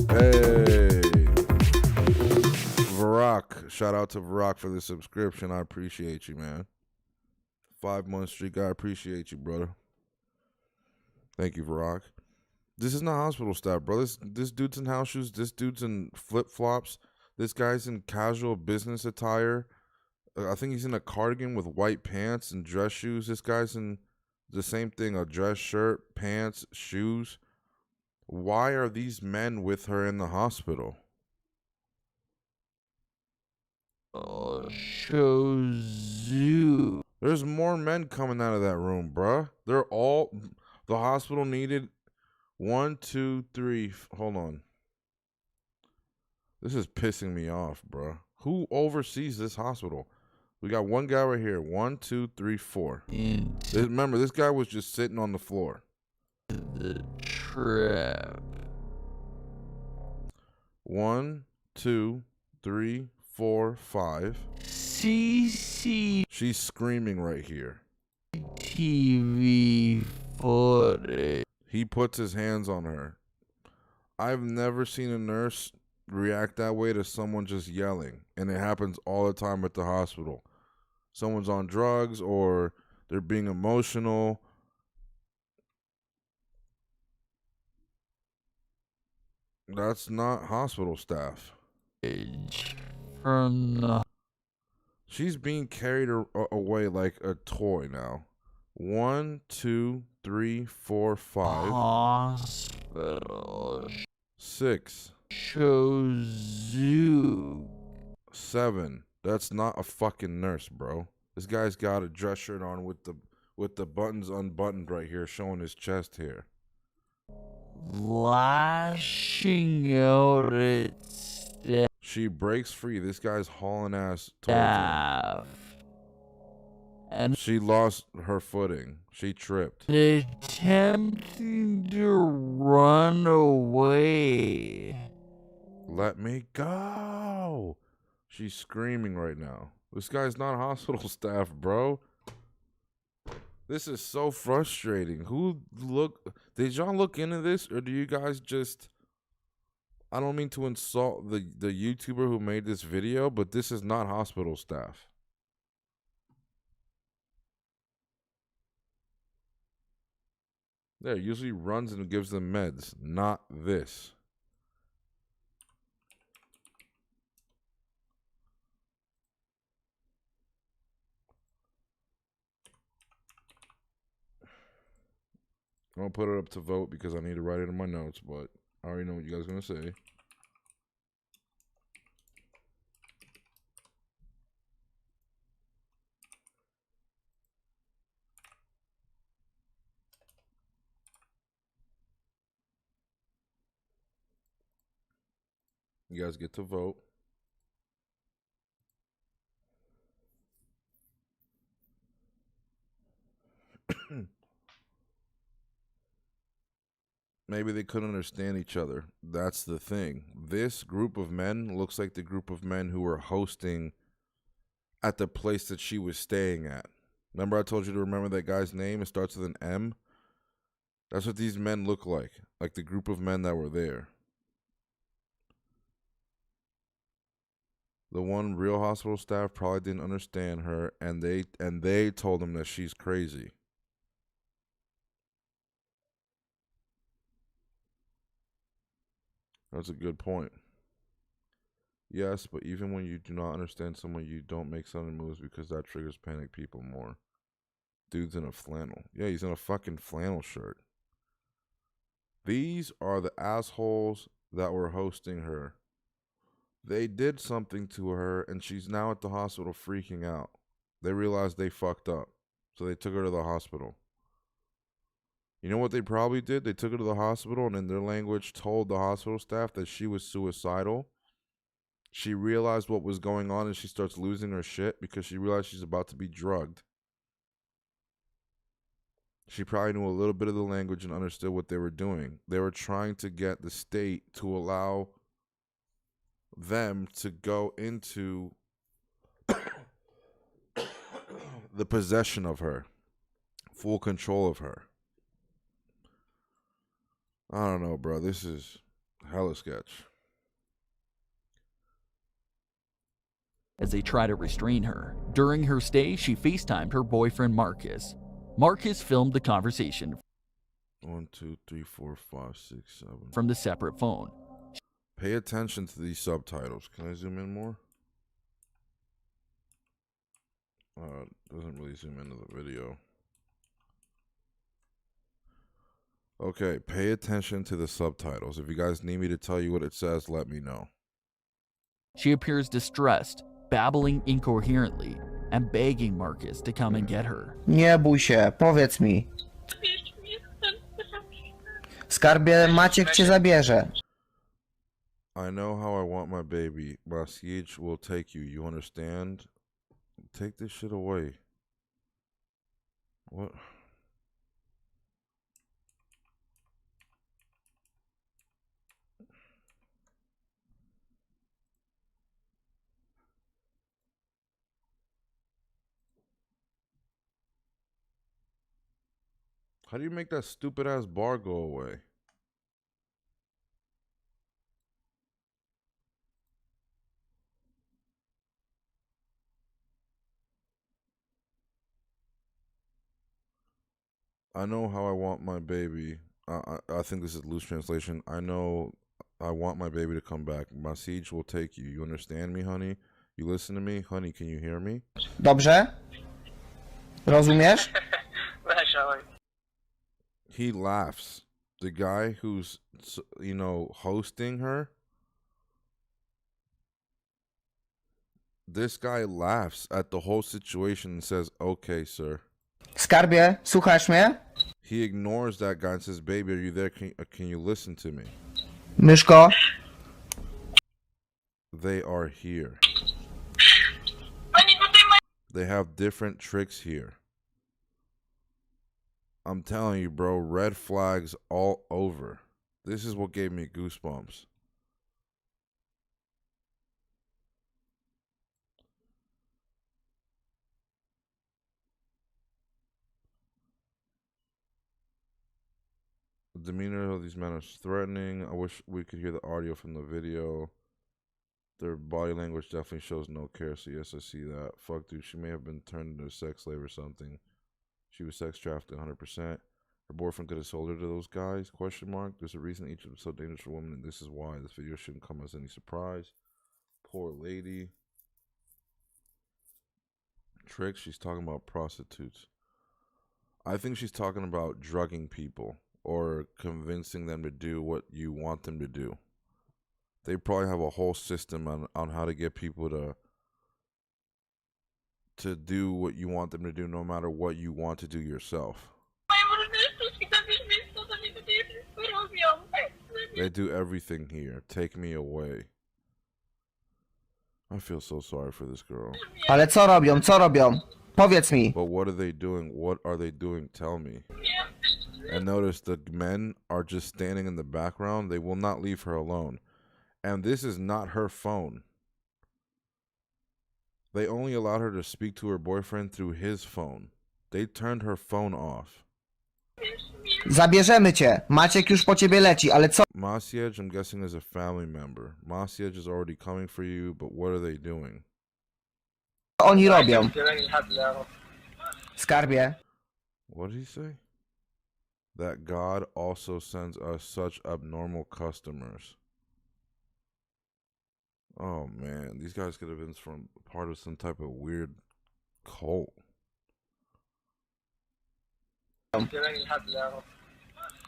Hey, Varrock. Shout out to Varrock for the subscription. I appreciate you, man. 5-month streak. I appreciate you, brother. Thank you, Varrock. This is not hospital staff, bro. This dude's in house shoes. This dude's in flip-flops. This guy's in casual business attire. I think he's in a cardigan with white pants and dress shoes. This guy's in the same thing, a dress shirt, pants, shoes. Why are these men with her in the hospital? Shows Zook. There's more men coming out of that room, bruh. The hospital needed 1, 2, 3. Hold on. This is pissing me off, bruh. Who oversees this hospital? We got one guy right here. 1, 2, 3, 4. Remember, this guy was just sitting on the floor. The trip. 1, 2, 3, 4, 5. CCTV She's screaming right here. footage. He puts his hands on her. I've never seen a nurse react that way to someone just yelling, and it happens all the time at the hospital. Someone's on drugs or they're being emotional. That's not hospital staff. From the She's being carried away like a toy now. 1, 2, 3, 4, 5, hospital 6, shows Zook. 7. That's not a fucking nurse, bro. This guy's got a dress shirt on with the buttons unbuttoned right here, showing his chest hair. Lashing out at She breaks free. This guy's hauling ass towards her. staff and She lost her footing. She tripped. attempting to run away. Let me go. She's screaming right now. This guy's not hospital staff, bro. This is so frustrating. Did y'all look into this, or do you guys just, I don't mean to insult the YouTuber who made this video, but this is not hospital staff. Yeah, usually runs and gives them meds, not this. I'm gonna put it up to vote because I need to write it in my notes, but I already know what you guys are gonna say. You guys get to vote. Maybe they couldn't understand each other. That's the thing. This group of men looks like the group of men who were hosting at the place that she was staying at. Remember I told you to remember that guy's name? It starts with an M. That's what these men look like the group of men that were there. The one real hospital staff probably didn't understand her, and they told him that she's crazy. That's a good point. Yes, but even when you do not understand someone, you don't make sudden moves because that triggers panic people more. Dude's in a flannel. Yeah, he's in a fucking flannel shirt. These are the assholes that were hosting her. They did something to her, and she's now at the hospital freaking out. They realized they fucked up, so they took her to the hospital. You know what they probably did? They took her to the hospital and in their language told the hospital staff that she was suicidal. She realized what was going on and she starts losing her shit because she realized she's about to be drugged. She probably knew a little bit of the language and understood what they were doing. They were trying to get the state to allow them to go into the possession of her, full control of her. I don't know, bro. This is hella sketch. As they try to restrain her. During her stay, she FaceTimed her boyfriend Marcus. Marcus filmed the conversation 1, 2, 3, 4, 5, 6, 7. from the separate phone. Pay attention to these subtitles. Can I zoom in more? Doesn't really zoom into the video. Okay, pay attention to the subtitles. If you guys need me to tell you what it says, let me know. She appears distressed, babbling incoherently, and begging Marcus to come and get her. Nie bój się, powiedz mi. Skarbie, Maciek cię zabierze. I know how I want my baby. My siege will take you. You understand? Take this shit away. What? How do you make that stupid ass bar go away? I know how I want my baby. I think this is loose translation. I know I want my baby to come back. My siege will take you. You understand me, honey? You listen to me? Honey, can you hear me? Dobrze? Rozumiesz? He laughs. The guy who's, hosting her, this guy laughs at the whole situation and says, okay, sir. Skarbie, słuchasz mnie? He ignores that guy and says, baby, are you there? Can you listen to me? Myszko? They are here. They have different tricks here. I'm telling you, bro, red flags all over. This is what gave me goosebumps. The demeanor of these men is threatening. I wish we could hear the audio from the video. Their body language definitely shows no care, so yes, I see that. Fuck, dude, she may have been turned into a sex slave or something. She was sex trafficked 100%. Her boyfriend could have sold her to those guys, question mark. There's a reason each of them is so dangerous for women, and this is why. This video shouldn't come as any surprise. Poor lady. Tricks, she's talking about prostitutes. I think she's talking about drugging people or convincing them to do what you want them to do. They probably have a whole system on how to get people to do what you want them to do, no matter what you want to do yourself. They do everything here. Take me away. I feel so sorry for this girl. Ale co robią? Co robią? Powiedz mi. But what are they doing? What are they doing? Tell me. And notice the men are just standing in the background. They will not leave her alone. And this is not her phone. They only allowed her to speak to her boyfriend through his phone. They turned her phone off. Zabierzemy cię. Maciek już po ciebie leci, ale co Masiej, I'm guessing, is a family member. Masiej is already coming for you, but what are they doing? oni robią? Skarbie. What did he say? That God also sends us such abnormal customers. Oh man, these guys could have been from part of some type of weird cult.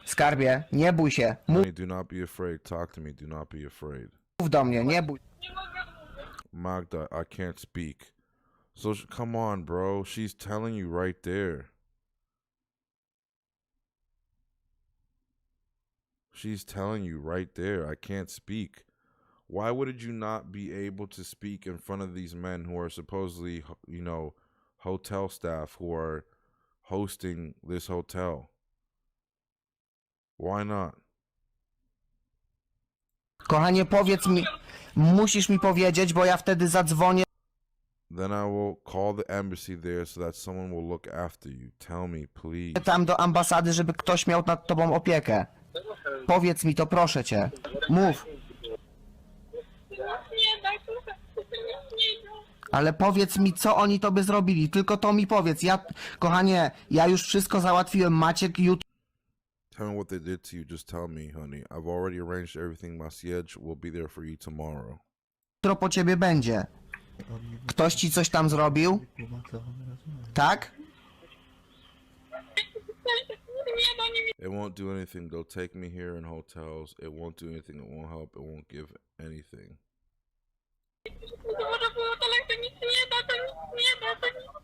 Skarbie, nie bój się. Honey, do not be afraid. Talk to me. Do not be afraid. Mów do mnie, nie bój. Magda, I can't speak. So come on, bro. She's telling you right there. She's telling you right there. I can't speak. Why would you not be able to speak in front of these men who are supposedly, hotel staff who are hosting this hotel? Why not? Kochanie, powiedz mi. Musisz mi powiedzieć, bo ja wtedy zadzwonię Then I will call the embassy there so that someone will look after you. Tell me, please. tam do ambasady, żeby ktoś miał nad tobą opiekę. Powiedz mi to, proszę cię. Mów. Ale powiedz mi, co oni tobie zrobili. Tylko to mi powiedz. Kochanie, ja już wszystko załatwiłem. Maciek jutro Tell me what they did to you. Just tell me, honey. I've already arranged everything. Masiej will be there for you tomorrow. po ciebie będzie. Ktoś ci coś tam zrobił? Tak? It won't do anything. They'll take me here in hotels. It won't do anything. It won't help. It won't give anything.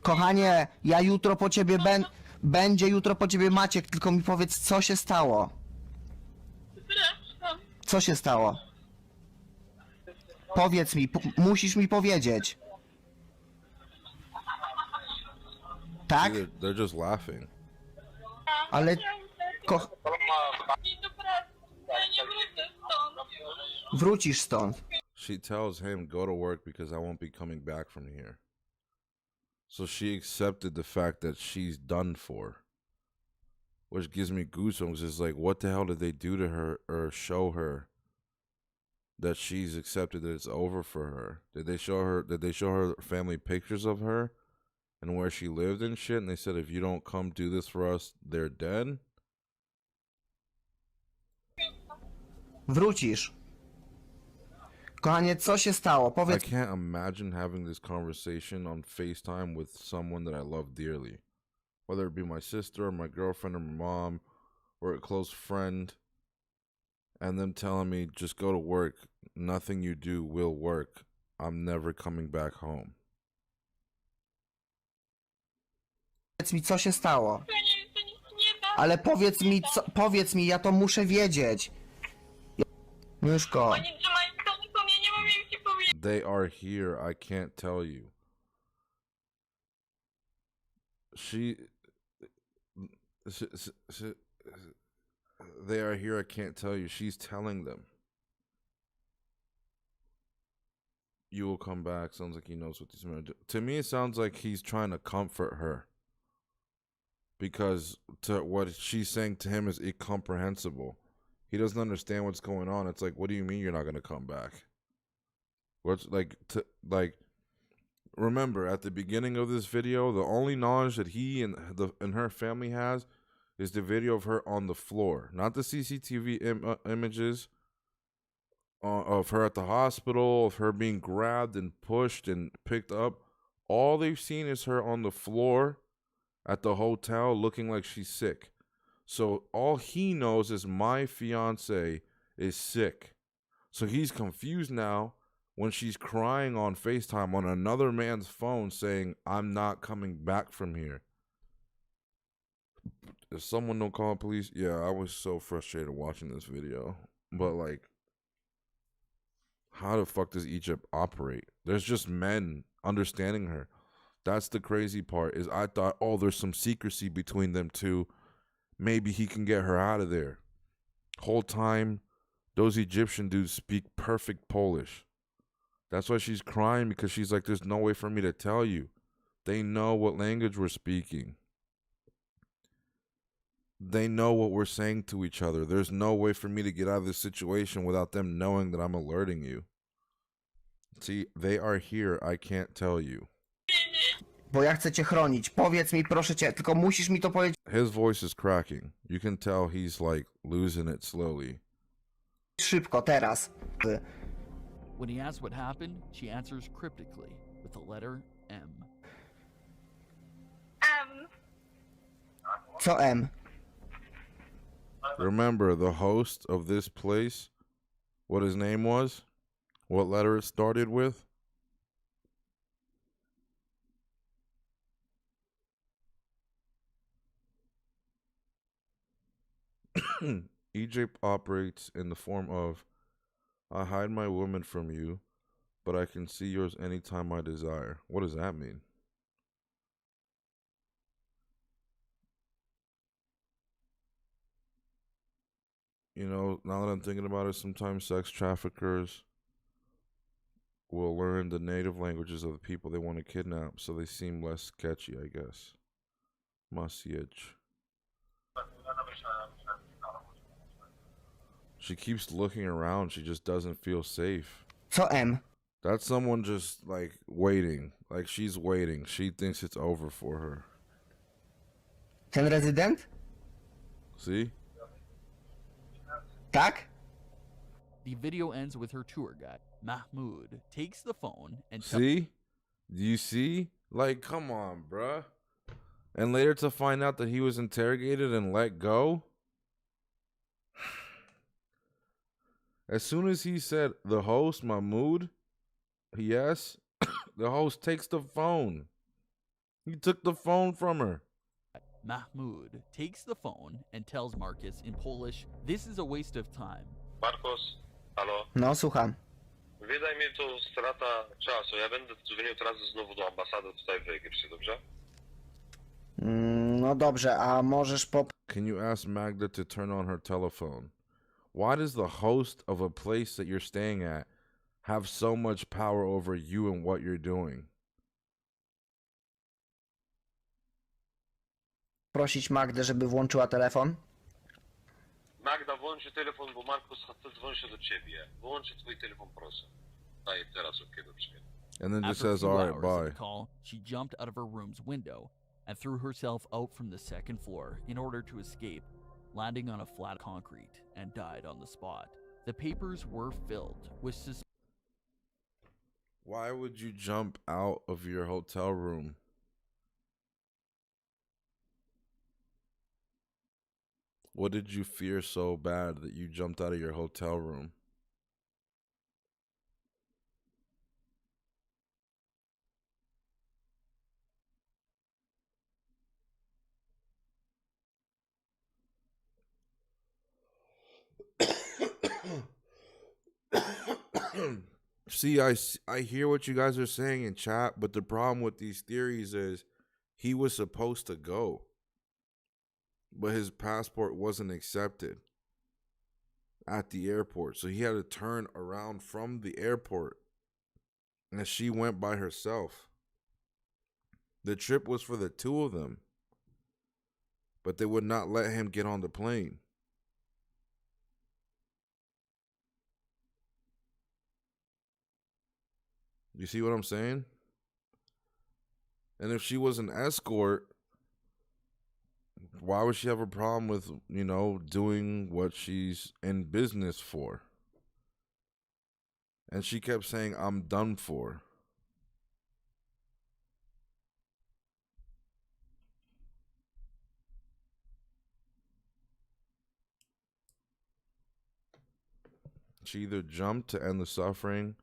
Kochanie, ja jutro po ciebie będzie jutro po ciebie Maciek, tylko mi powiedz, co się stało. Co się stało? Powiedz mi, musisz mi powiedzieć. Tak? They're just laughing. Ale... Wrócisz stąd. She tells him, go to work because I won't be coming back from here. So she accepted the fact that she's done for. Which gives me goosebumps. It's like, what the hell did they do to her or show her that she's accepted that it's over for her? Did they show her family pictures of her and where she lived and shit? And they said, if you don't come do this for us, they're dead? Wrócisz. Kochanie, co się stało? I Powiedz can't imagine having this conversation on FaceTime with someone that I love dearly. Whether it be my sister or my girlfriend or my mom or a close friend, and them telling me, just go to work. Nothing you do will work. I'm never coming back home. mi, co się stało. To nic nie da. Ale powiedz mi, ja to muszę wiedzieć. Myszko, Oni trzymają telefon, ja nie mogę ci powiedzieć. They are here. I can't tell you. They are here. I can't tell you. She's telling them. You will come back. Sounds like he knows what he's going to do. To me, it sounds like he's trying to comfort her. Because to what she's saying to him is incomprehensible. He doesn't understand what's going on. It's like, what do you mean you're not going to come back? What's remember at the beginning of this video, the only knowledge that he and her family has is the video of her on the floor, not the CCTV images of her at the hospital, of her being grabbed and pushed and picked up. All they've seen is her on the floor at the hotel looking like she's sick. So all he knows is my fiance is sick. So he's confused now when she's crying on FaceTime on another man's phone saying, I'm not coming back from here. If someone don't call police, yeah, I was so frustrated watching this video. But like, how the fuck does Egypt operate? There's just men understanding her. That's the crazy part, is I thought, oh, there's some secrecy between them two. Maybe he can get her out of there. Whole time, those Egyptian dudes speak perfect Polish. That's why she's crying, because she's like, there's no way for me to tell you. They know what language we're speaking. They know what we're saying to each other. There's no way for me to get out of this situation without them knowing that I'm alerting you. See, they are here. I can't tell you. bo ja chcę cię chronić. Powiedz mi, proszę cię, tylko musisz mi to powiedzieć His voice is cracking. You can tell he's like losing it slowly. szybko, teraz. When he asks what happened, she answers cryptically with the letter M. Co M? Remember the host of this place, what his name was? What letter it started with? Egypt operates in the form of, I hide my woman from you, but I can see yours anytime I desire. What does that mean? You know, now that I'm thinking about it, sometimes sex traffickers will learn the native languages of the people they want to kidnap, so they seem less sketchy, I guess. Masiej. She keeps looking around. She just doesn't feel safe. Co M? That's someone just like waiting. Like she's waiting. She thinks it's over for her. Ten rezydent? See? Tak? The video ends with her tour guide, Mahmoud, takes the phone and tells See? Do you see? Like, come on, bruh. And later to find out that he was interrogated and let go? As soon as he said the host, Mahmoud, yes, the host takes the phone. He took the phone from her. Mahmoud takes the phone and tells Marcus in Polish, this is a waste of time. Marcos, halo? No, słucham. Wydaj mi to strata czasu. Ja będę dzwonił teraz znowu do ambasady tutaj w Egipcie, dobrze? No dobrze, a możesz Can you ask Magda to turn on her telephone? Why does the host of a place that you're staying at have so much power over you and what you're doing? poprosić Magdę, żeby włączyła telefon? Magda, włączy telefon, bo Marcos chce dzwonić do ciebie. Włączy twój telefon, proszę. Daj teraz okej, do przyjęcia. And then just After a says, few all right, hours of bye. the call, she jumped out of her room's window and threw herself out from the second floor in order to escape, landing on a flat concrete and died on the spot. The papers were filled with Why would you jump out of your hotel room? What did you fear so bad that you jumped out of your hotel room? See, I hear what you guys are saying in chat, but the problem with these theories is he was supposed to go, but his passport wasn't accepted at the airport. So he had to turn around from the airport, and she went by herself. The trip was for the two of them, but they would not let him get on the plane. You see what I'm saying? And if she was an escort, why would she have a problem with, doing what she's in business for? And she kept saying, I'm done for. She either jumped to end the suffering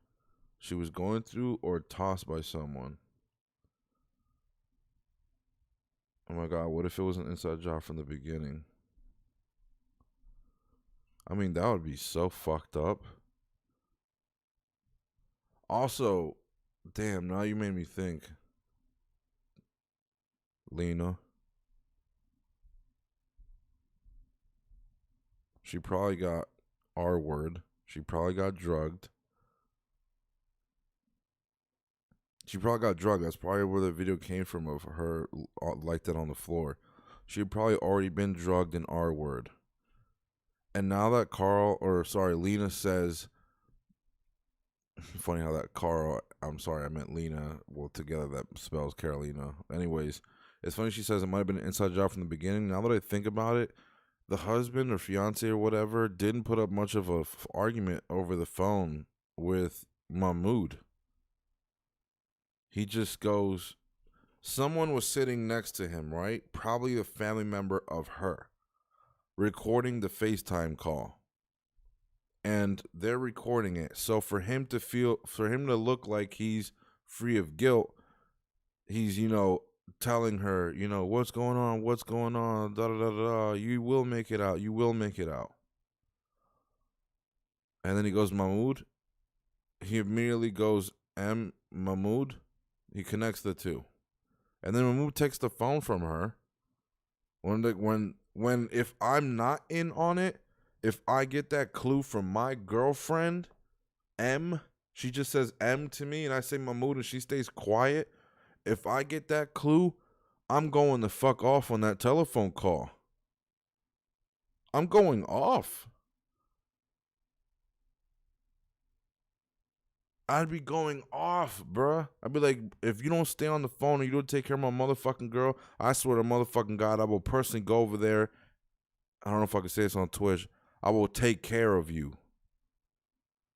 she was going through or tossed by someone. Oh my God, what if it was an inside job from the beginning? I mean, that would be so fucked up. Also, damn, now you made me think. Lena. She probably got R word. She probably got drugged. She probably got drugged. That's probably where the video came from of her like that on the floor. She'd probably already been drugged in R word. And now that Lena says, funny how that I'm sorry, I meant Lena. Well, together that spells Carolina. Anyways, it's funny she says it might have been an inside job from the beginning. Now that I think about it, the husband or fiance or whatever didn't put up much of a argument over the phone with Mahmoud. He just goes, someone was sitting next to him, right? Probably a family member of her, recording the FaceTime call. And they're recording it. So for him to look like he's free of guilt, he's, telling her, what's going on, da da da da, you will make it out. And then he goes, Mahmoud. He immediately goes, Mahmoud. He connects the two. And then Mahmoud takes the phone from her. When if I'm not in on it, if I get that clue from my girlfriend, M, she just says M to me and I say Mahmoud and she stays quiet. If I get that clue, I'm going the fuck off on that telephone call. I'm going off. I'd be going off, bruh. I'd be like, if you don't stay on the phone and you don't take care of my motherfucking girl, I swear to motherfucking God, I will personally go over there. I don't know if I can say this on Twitch. I will take care of you.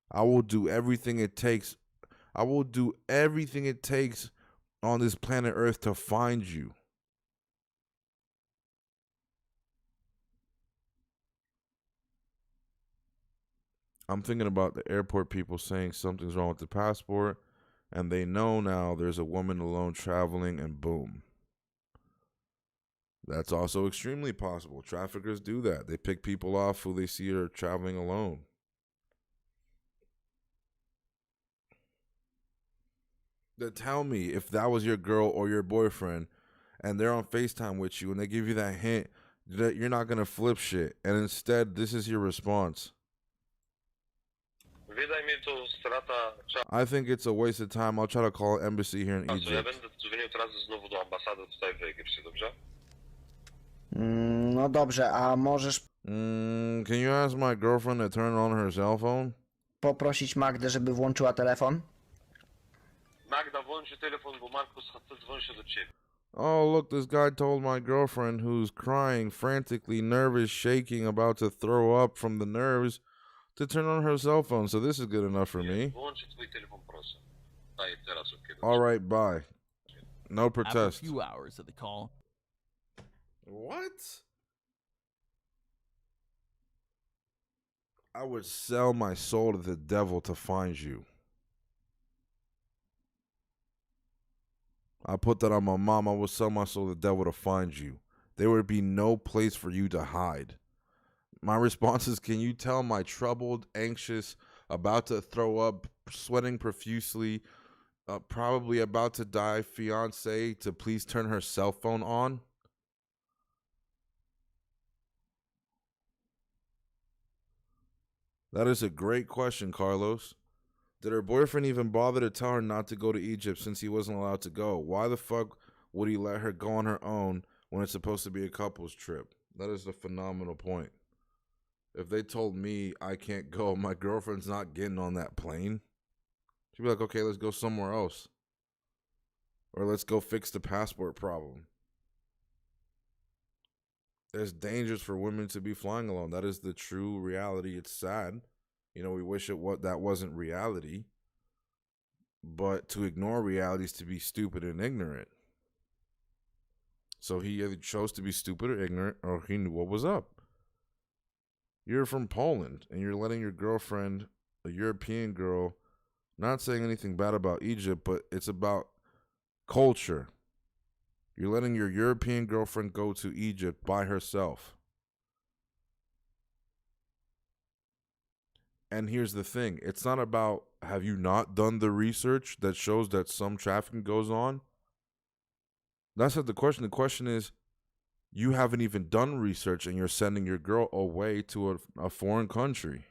I will do everything it takes. I will do everything it takes on this planet Earth to find you. I'm thinking about the airport people saying something's wrong with the passport, and they know now there's a woman alone traveling, and boom. That's also extremely possible. Traffickers do that. They pick people off who they see are traveling alone. Tell me if that was your girl or your boyfriend and they're on FaceTime with you and they give you that hint that you're not going to flip shit. And instead, this is your response. I think it's a waste of time. I'll try to call an embassy here in Egypt. No dobrze, a możesz Can you ask my girlfriend to turn on her cell phone? poprosić Magdę, żeby włączyła telefon? Magda, włączy telefon, bo Markus chce dzwonić do ciebie. Oh, look, this guy told my girlfriend, who's crying, frantically, nervous, shaking, about to throw up from the nerves, to turn on her cell phone. So this is good enough for me. Włączy twój telefon, proszę. Daję teraz OK. All right, bye. No After a protest. few hours of the call, What? I would sell my soul to the devil to find you. I put that on my mom. I would sell my soul to the devil to find you. There would be no place for you to hide. My response is, can you tell my troubled, anxious, about to throw up, sweating profusely, probably about to die fiance to please turn her cell phone on? That is a great question, Carlos. Did her boyfriend even bother to tell her not to go to Egypt since he wasn't allowed to go? Why the fuck would he let her go on her own when it's supposed to be a couple's trip? That is a phenomenal point. If they told me I can't go, my girlfriend's not getting on that plane, she'd be like, okay, let's go somewhere else. Or let's go fix the passport problem. It's dangerous for women to be flying alone. That is the true reality. It's sad. You know, we wish that wasn't reality. But to ignore reality is to be stupid and ignorant. So he either chose to be stupid or ignorant, or he knew what was up. You're from Poland, and you're letting your girlfriend, a European girl, not saying anything bad about Egypt, but it's about culture. You're letting your European girlfriend go to Egypt by herself. And here's the thing. It's not about, have you not done the research that shows that some trafficking goes on? That's not the question. The question is, you haven't even done research and you're sending your girl away to a foreign country.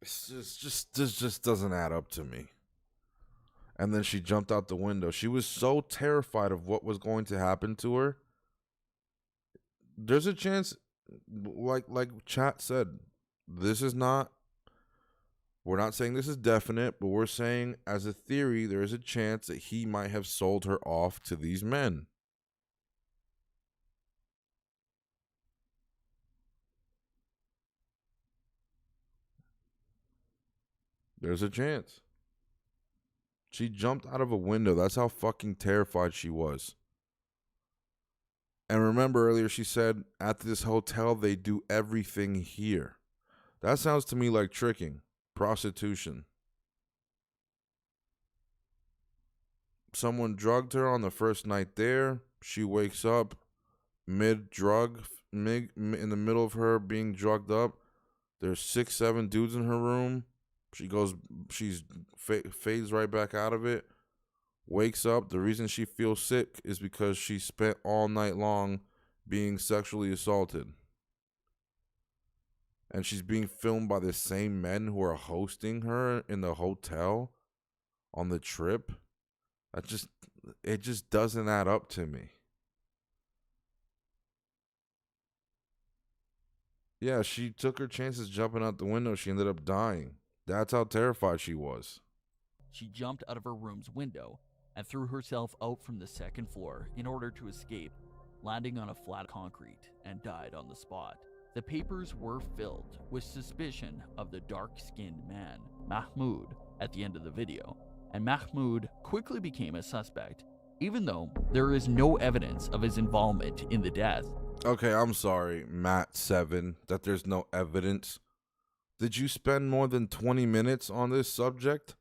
This just doesn't add up to me. And then she jumped out the window. She was so terrified of what was going to happen to her. There's a chance, like chat said, we're not saying this is definite, but we're saying as a theory, there is a chance that he might have sold her off to these men. There's a chance. She jumped out of a window. That's how fucking terrified she was. And remember earlier she said, at this hotel, they do everything here. That sounds to me like tricking, prostitution. Someone drugged her on the first night there. She wakes up mid-drug, in the middle of her being drugged up. There's 6-7 dudes in her room. She's fades right back out of it. Wakes up. The reason she feels sick is because she spent all night long being sexually assaulted. And she's being filmed by the same men who are hosting her in the hotel on the trip. It just doesn't add up to me. Yeah, she took her chances jumping out the window. She ended up dying. That's how terrified she was. she jumped out of her room's window and threw herself out from the second floor in order to escape, landing on a flat concrete, and died on the spot. The papers were filled with suspicion of the dark-skinned man, Mahmoud, at the end of the video, and Mahmoud quickly became a suspect, even though there is no evidence of his involvement in the death. Okay, I'm sorry, Matt7, that there's no evidence. Did you spend more than 20 minutes on this subject?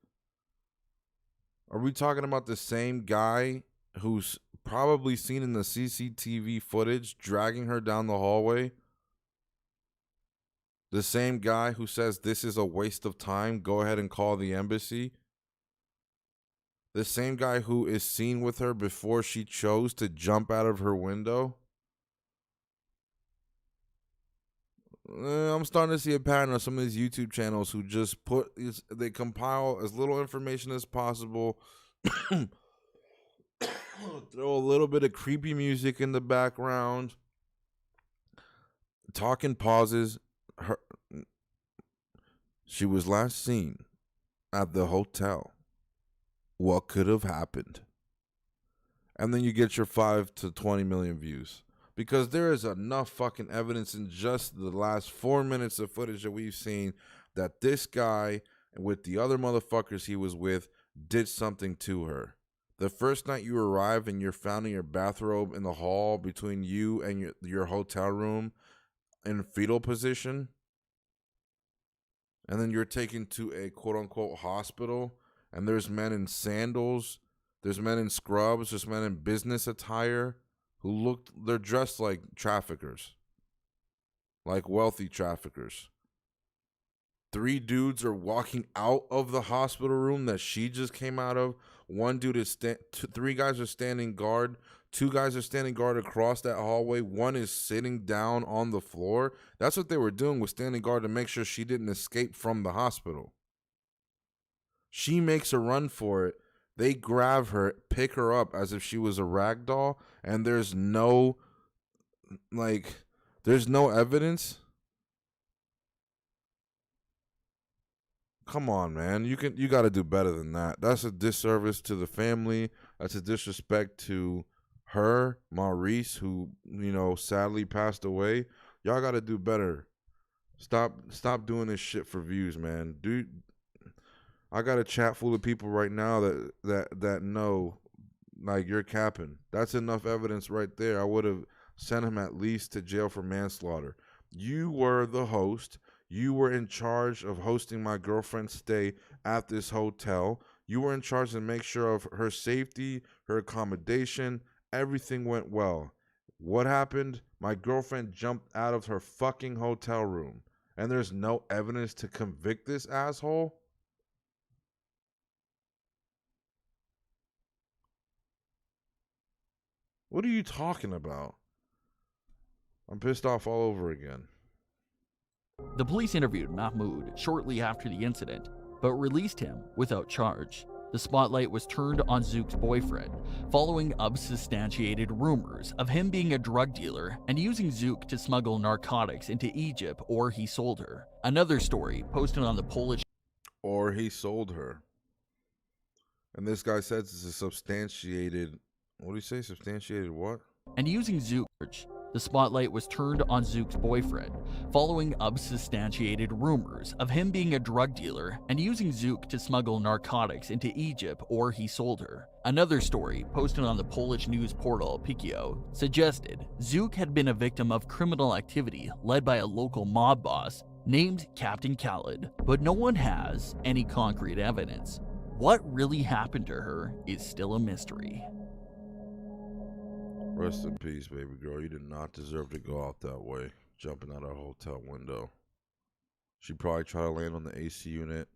Are we talking about the same guy who's probably seen in the CCTV footage dragging her down the hallway? The same guy who says this is a waste of time, go ahead and call the embassy? The same guy who is seen with her before she chose to jump out of her window? I'm starting to see a pattern of some of these YouTube channels who just they compile as little information as possible, throw a little bit of creepy music in the background, talking pauses. She was last seen at the hotel. What could have happened? and then you get your 5 to 20 million views. Because there is enough fucking evidence in just the last 4 minutes of footage that we've seen that this guy with the other motherfuckers he was with did something to her. The first night you arrive and you're found in your bathrobe in the hall between you and your hotel room in fetal position, and then you're taken to a quote-unquote hospital, and there's men in sandals, there's men in scrubs, there's men in business attire they're dressed like traffickers, like wealthy traffickers. 3 dudes are walking out of the hospital room that she just came out of. 3 guys are standing guard. 2 guys are standing guard across that hallway. 1 is sitting down on the floor. That's what they were doing, was standing guard to make sure she didn't escape from the hospital. She makes a run for it. They grab her, pick her up as if she was a rag doll, and there's no evidence. Come on, man. You got to do better than that. That's a disservice to the family. That's a disrespect to her, Maurice, who, sadly passed away. Y'all got to do better. Stop doing this shit for views, man. Dude, I got a chat full of people right now that know, like, you're capping. That's enough evidence right there. I would have sent him at least to jail for manslaughter. You were the host. You were in charge of hosting my girlfriend's stay at this hotel. You were in charge to make sure of her safety, her accommodation. Everything went well. What happened? My girlfriend jumped out of her fucking hotel room, and there's no evidence to convict this asshole? What are you talking about? I'm pissed off all over again. The police interviewed Mahmoud shortly after the incident, but released him without charge. The spotlight was turned on Zook's boyfriend, following unsubstantiated rumors of him being a drug dealer and using Zook to smuggle narcotics into Egypt, or he sold her. Another story posted on the Polish... Or he sold her. And this guy says it's a substantiated... What do you say? Substantiated what? And using Zook. The spotlight was turned on Zook's boyfriend, following unsubstantiated rumors of him being a drug dealer and using Zook to smuggle narcotics into Egypt, or he sold her. Another story posted on the Polish news portal Pikio suggested Zook had been a victim of criminal activity led by a local mob boss named Captain Khaled, but no one has any concrete evidence. What really happened to her is still a mystery. Rest in peace, baby girl. You did not deserve to go out that way, jumping out a hotel window. She probably tried to land on the AC unit,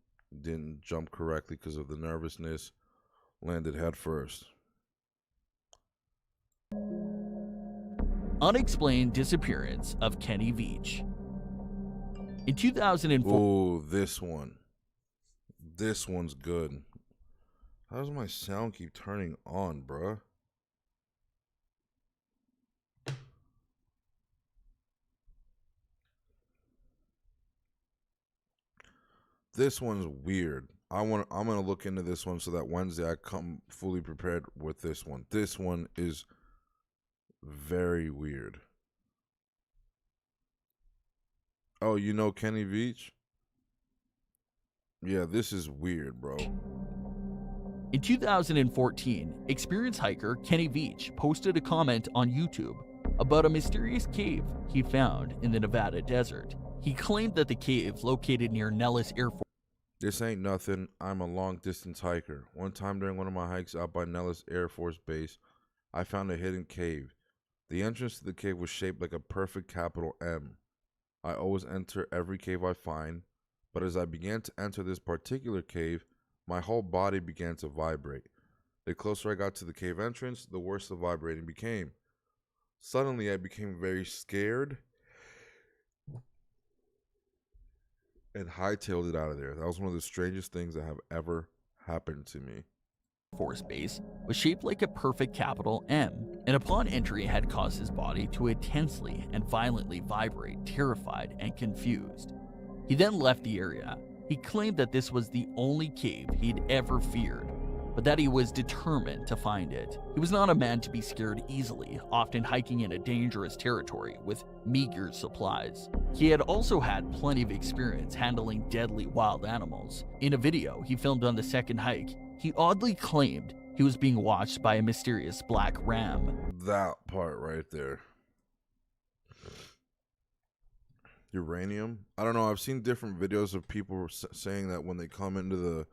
didn't jump correctly because of the nervousness, landed head first. Unexplained disappearance of Kenny Veach. In 2004... Oh, this one. This one's good. How does my sound keep turning on, bruh? This one's weird. I'm gonna look into this one so that Wednesday I come fully prepared with this one. This one is very weird. Oh, you know Kenny Veach? Yeah, this is weird, bro. In 2014, experienced hiker Kenny Veach posted a comment on YouTube about a mysterious cave he found in the Nevada desert. He claimed that the cave, located near Nellis Air Force... This ain't nothing. I'm a long-distance hiker. One time during one of my hikes out by Nellis Air Force Base, I found a hidden cave. The entrance to the cave was shaped like a perfect capital M. I always enter every cave I find, but as I began to enter this particular cave, my whole body began to vibrate. The closer I got to the cave entrance, the worse the vibrating became. Suddenly, I became very scared and hightailed it out of there. That was one of the strangest things that have ever happened to me. Force Base was shaped like a perfect capital M, and upon entry had caused his body to intensely and violently vibrate, terrified and confused. He then left the area. He claimed that this was the only cave he'd ever feared. but that he was determined to find it. He was not a man to be scared easily, often hiking in a dangerous territory with meager supplies. He had also had plenty of experience handling deadly wild animals. In a video he filmed on the second hike, he oddly claimed he was being watched by a mysterious black ram. That part right there. Uranium? I don't know. I've seen different videos of people saying that when they come into the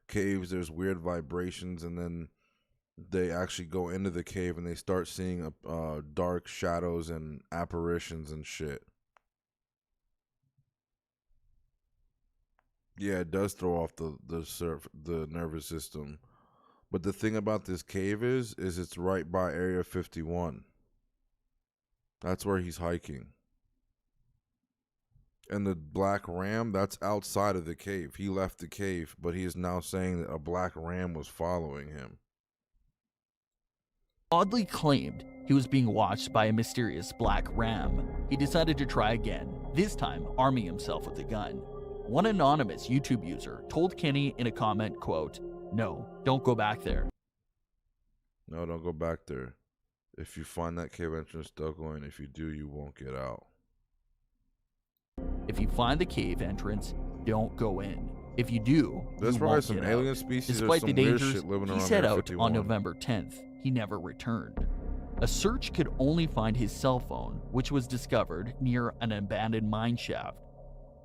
caves, there's weird vibrations, and then they actually go into the cave and they start seeing dark shadows and apparitions and shit. Yeah, it does throw off the nervous system. But the thing about this cave is it's right by Area 51. That's where he's hiking. And the black ram, that's outside of the cave. He left the cave, but he is now saying that a black ram was following him. Oddly claimed he was being watched by a mysterious black ram. He decided to try again, this time arming himself with a gun. One anonymous YouTube user told Kenny in a comment, quote, "No, don't go back there." No, don't go back there. If you find that cave entrance, don't go in. If you do, you won't get out. If you find the cave entrance, don't go in. If you do, There's you probably won't some get alien out. species or Despite some the weird dangers, shit living he around set Area out 51. on November 10th. He never returned. A search could only find his cell phone, which was discovered near an abandoned mine shaft.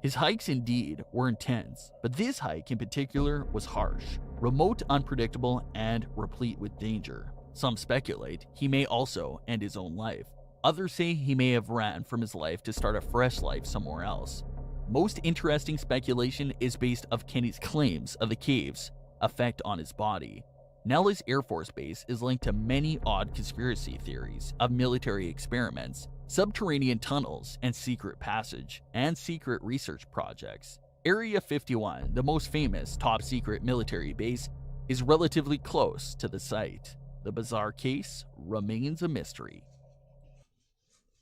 His hikes indeed were intense, but this hike in particular was harsh, remote, unpredictable, and replete with danger. Some speculate he may also end his own life. Others say he may have ran from his life to start a fresh life somewhere else. Most interesting speculation is based of Kenny's claims of the cave's effect on his body. Nellis Air Force Base is linked to many odd conspiracy theories of military experiments, subterranean tunnels and secret passage, and secret research projects. Area 51, the most famous top-secret military base, is relatively close to the site. The bizarre case remains a mystery.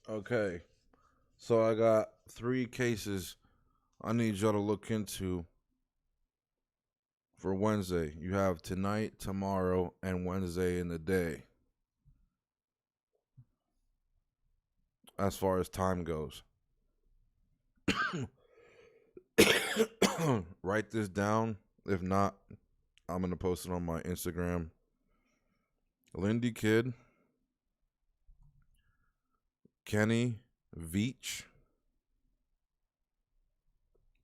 Okay, so I got 3 cases I need y'all to look into for Wednesday. You have tonight, tomorrow, and Wednesday in the day. As far as time goes. Write this down. If not, I'm going to post it on my Instagram. Lindy Kid, Kenny Veach,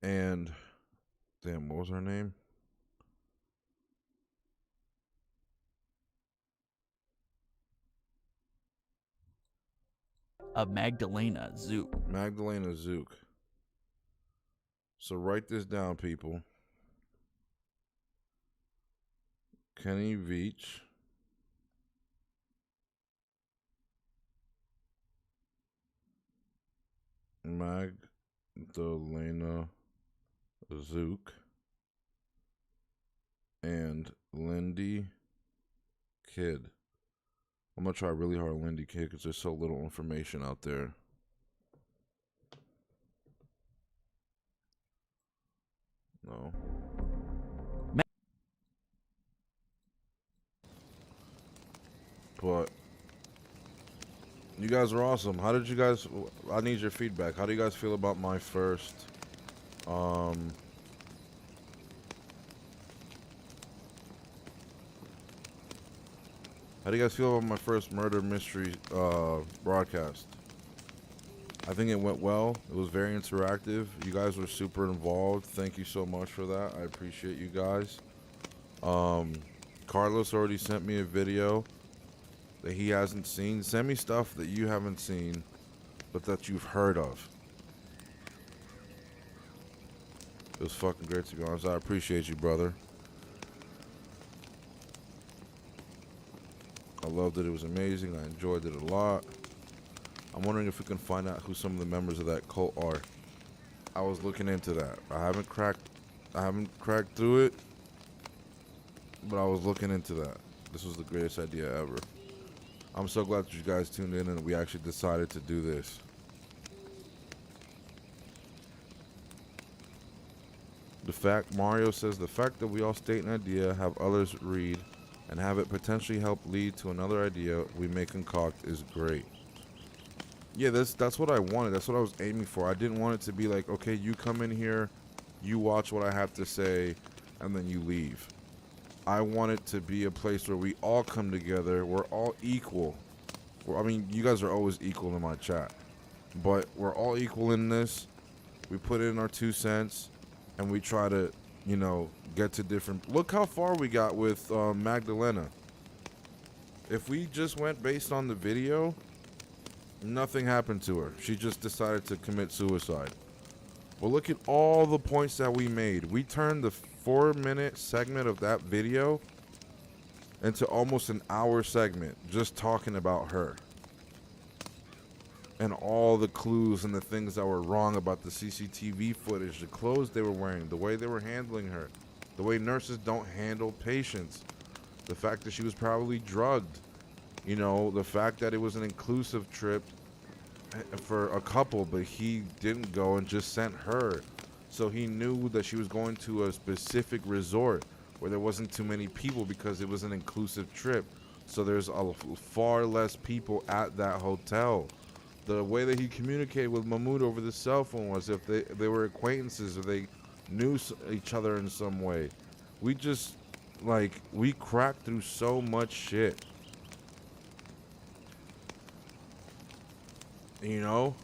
and damn, what was her name? Of Magdalena Zook. Magdalena Zook. So write this down, people. Kenny Veach, Magdalena Zook, and Lindy Kid. I'm going to try really hard on Lindy Kid because there's so little information out there. No. But you guys are awesome. How did you guys, I need your feedback. How do you guys feel about my first how do you guys feel about my first murder mystery broadcast? I think it went well. It was very interactive. You guys were super involved. Thank you so much for that. I appreciate you guys. Carlos already sent me a video that he hasn't seen. Send me stuff that you haven't seen, but that you've heard of. It was fucking great, to be honest. I appreciate you, brother. I loved it. It was amazing. I enjoyed it a lot. I'm wondering if we can find out who some of the members of that cult are. I was looking into that. I haven't cracked through it, but I was looking into that. This was the greatest idea ever. I'm so glad that you guys tuned in and we actually decided to do this. Mario says, the fact that we all state an idea, have others read, and have it potentially help lead to another idea we may concoct is great. Yeah, that's what I wanted. That's what I was aiming for. I didn't want it to be like, okay, you come in here, you watch what I have to say, and then you leave. I want it to be a place where we all come together. We're all equal. I mean, you guys are always equal in my chat, but we're all equal in this. We put in our 2 cents, and we try to, get to different. Look how far we got with Magdalena. If we just went based on the video, nothing happened to her. She just decided to commit suicide. Well, look at all the points that we made. We turned the 4-minute segment of that video into almost an hour segment just talking about her. And all the clues and the things that were wrong about the CCTV footage, the clothes they were wearing, the way they were handling her, the way nurses don't handle patients, the fact that she was probably drugged, the fact that it was an inclusive trip for a couple, but he didn't go and just sent her. So he knew that she was going to a specific resort where there wasn't too many people because it was an inclusive trip. So there's far less people at that hotel. The way that he communicated with Mahmoud over the cell phone was if they were acquaintances or they knew each other in some way. We just, we cracked through so much shit. The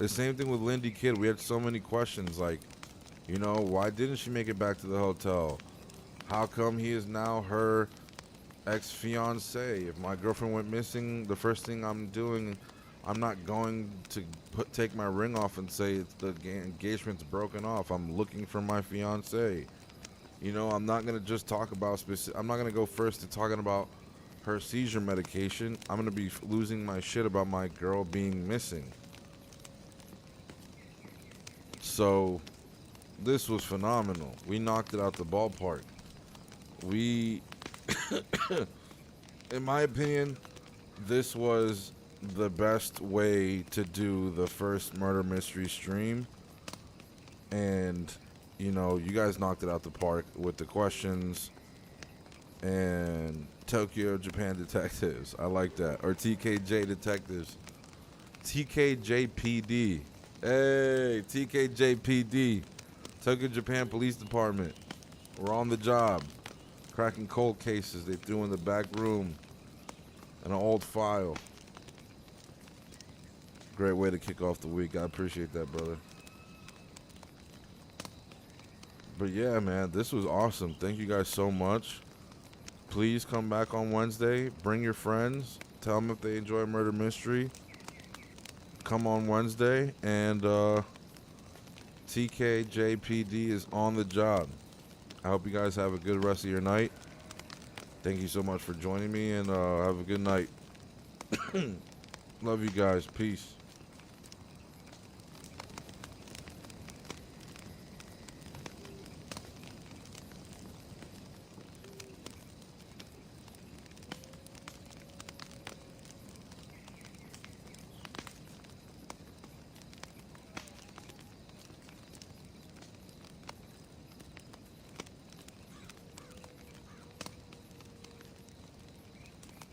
same thing with Lindy Kidd. We had so many questions why didn't she make it back to the hotel? How come he is now her ex-fiance? If my girlfriend went missing, the first thing I'm doing, I'm not going to take my ring off and say the engagement's broken off. I'm looking for my fiance. I'm not going to just talk about I'm not going to go first to talking about her seizure medication. I'm going to be losing my shit about my girl being missing. So, this was phenomenal. We knocked it out the ballpark. In my opinion, this was the best way to do the first murder mystery stream. And, you guys knocked it out the park with the questions and Tokyo Japan Detectives. I like that. Or TKJ Detectives. TKJPD. Hey, TKJPD. Tokyo Japan Police Department. We're on the job. Cracking cold cases they threw in the back room. An old file. Great way to kick off the week. I appreciate that, brother. But yeah, man, this was awesome. Thank you guys so much. Please come back on Wednesday. Bring your friends. Tell them if they enjoy Murder Mystery. Come on Wednesday. And TKJPD is on the job. I hope you guys have a good rest of your night. Thank you so much for joining me. And have a good night. Love you guys. Peace.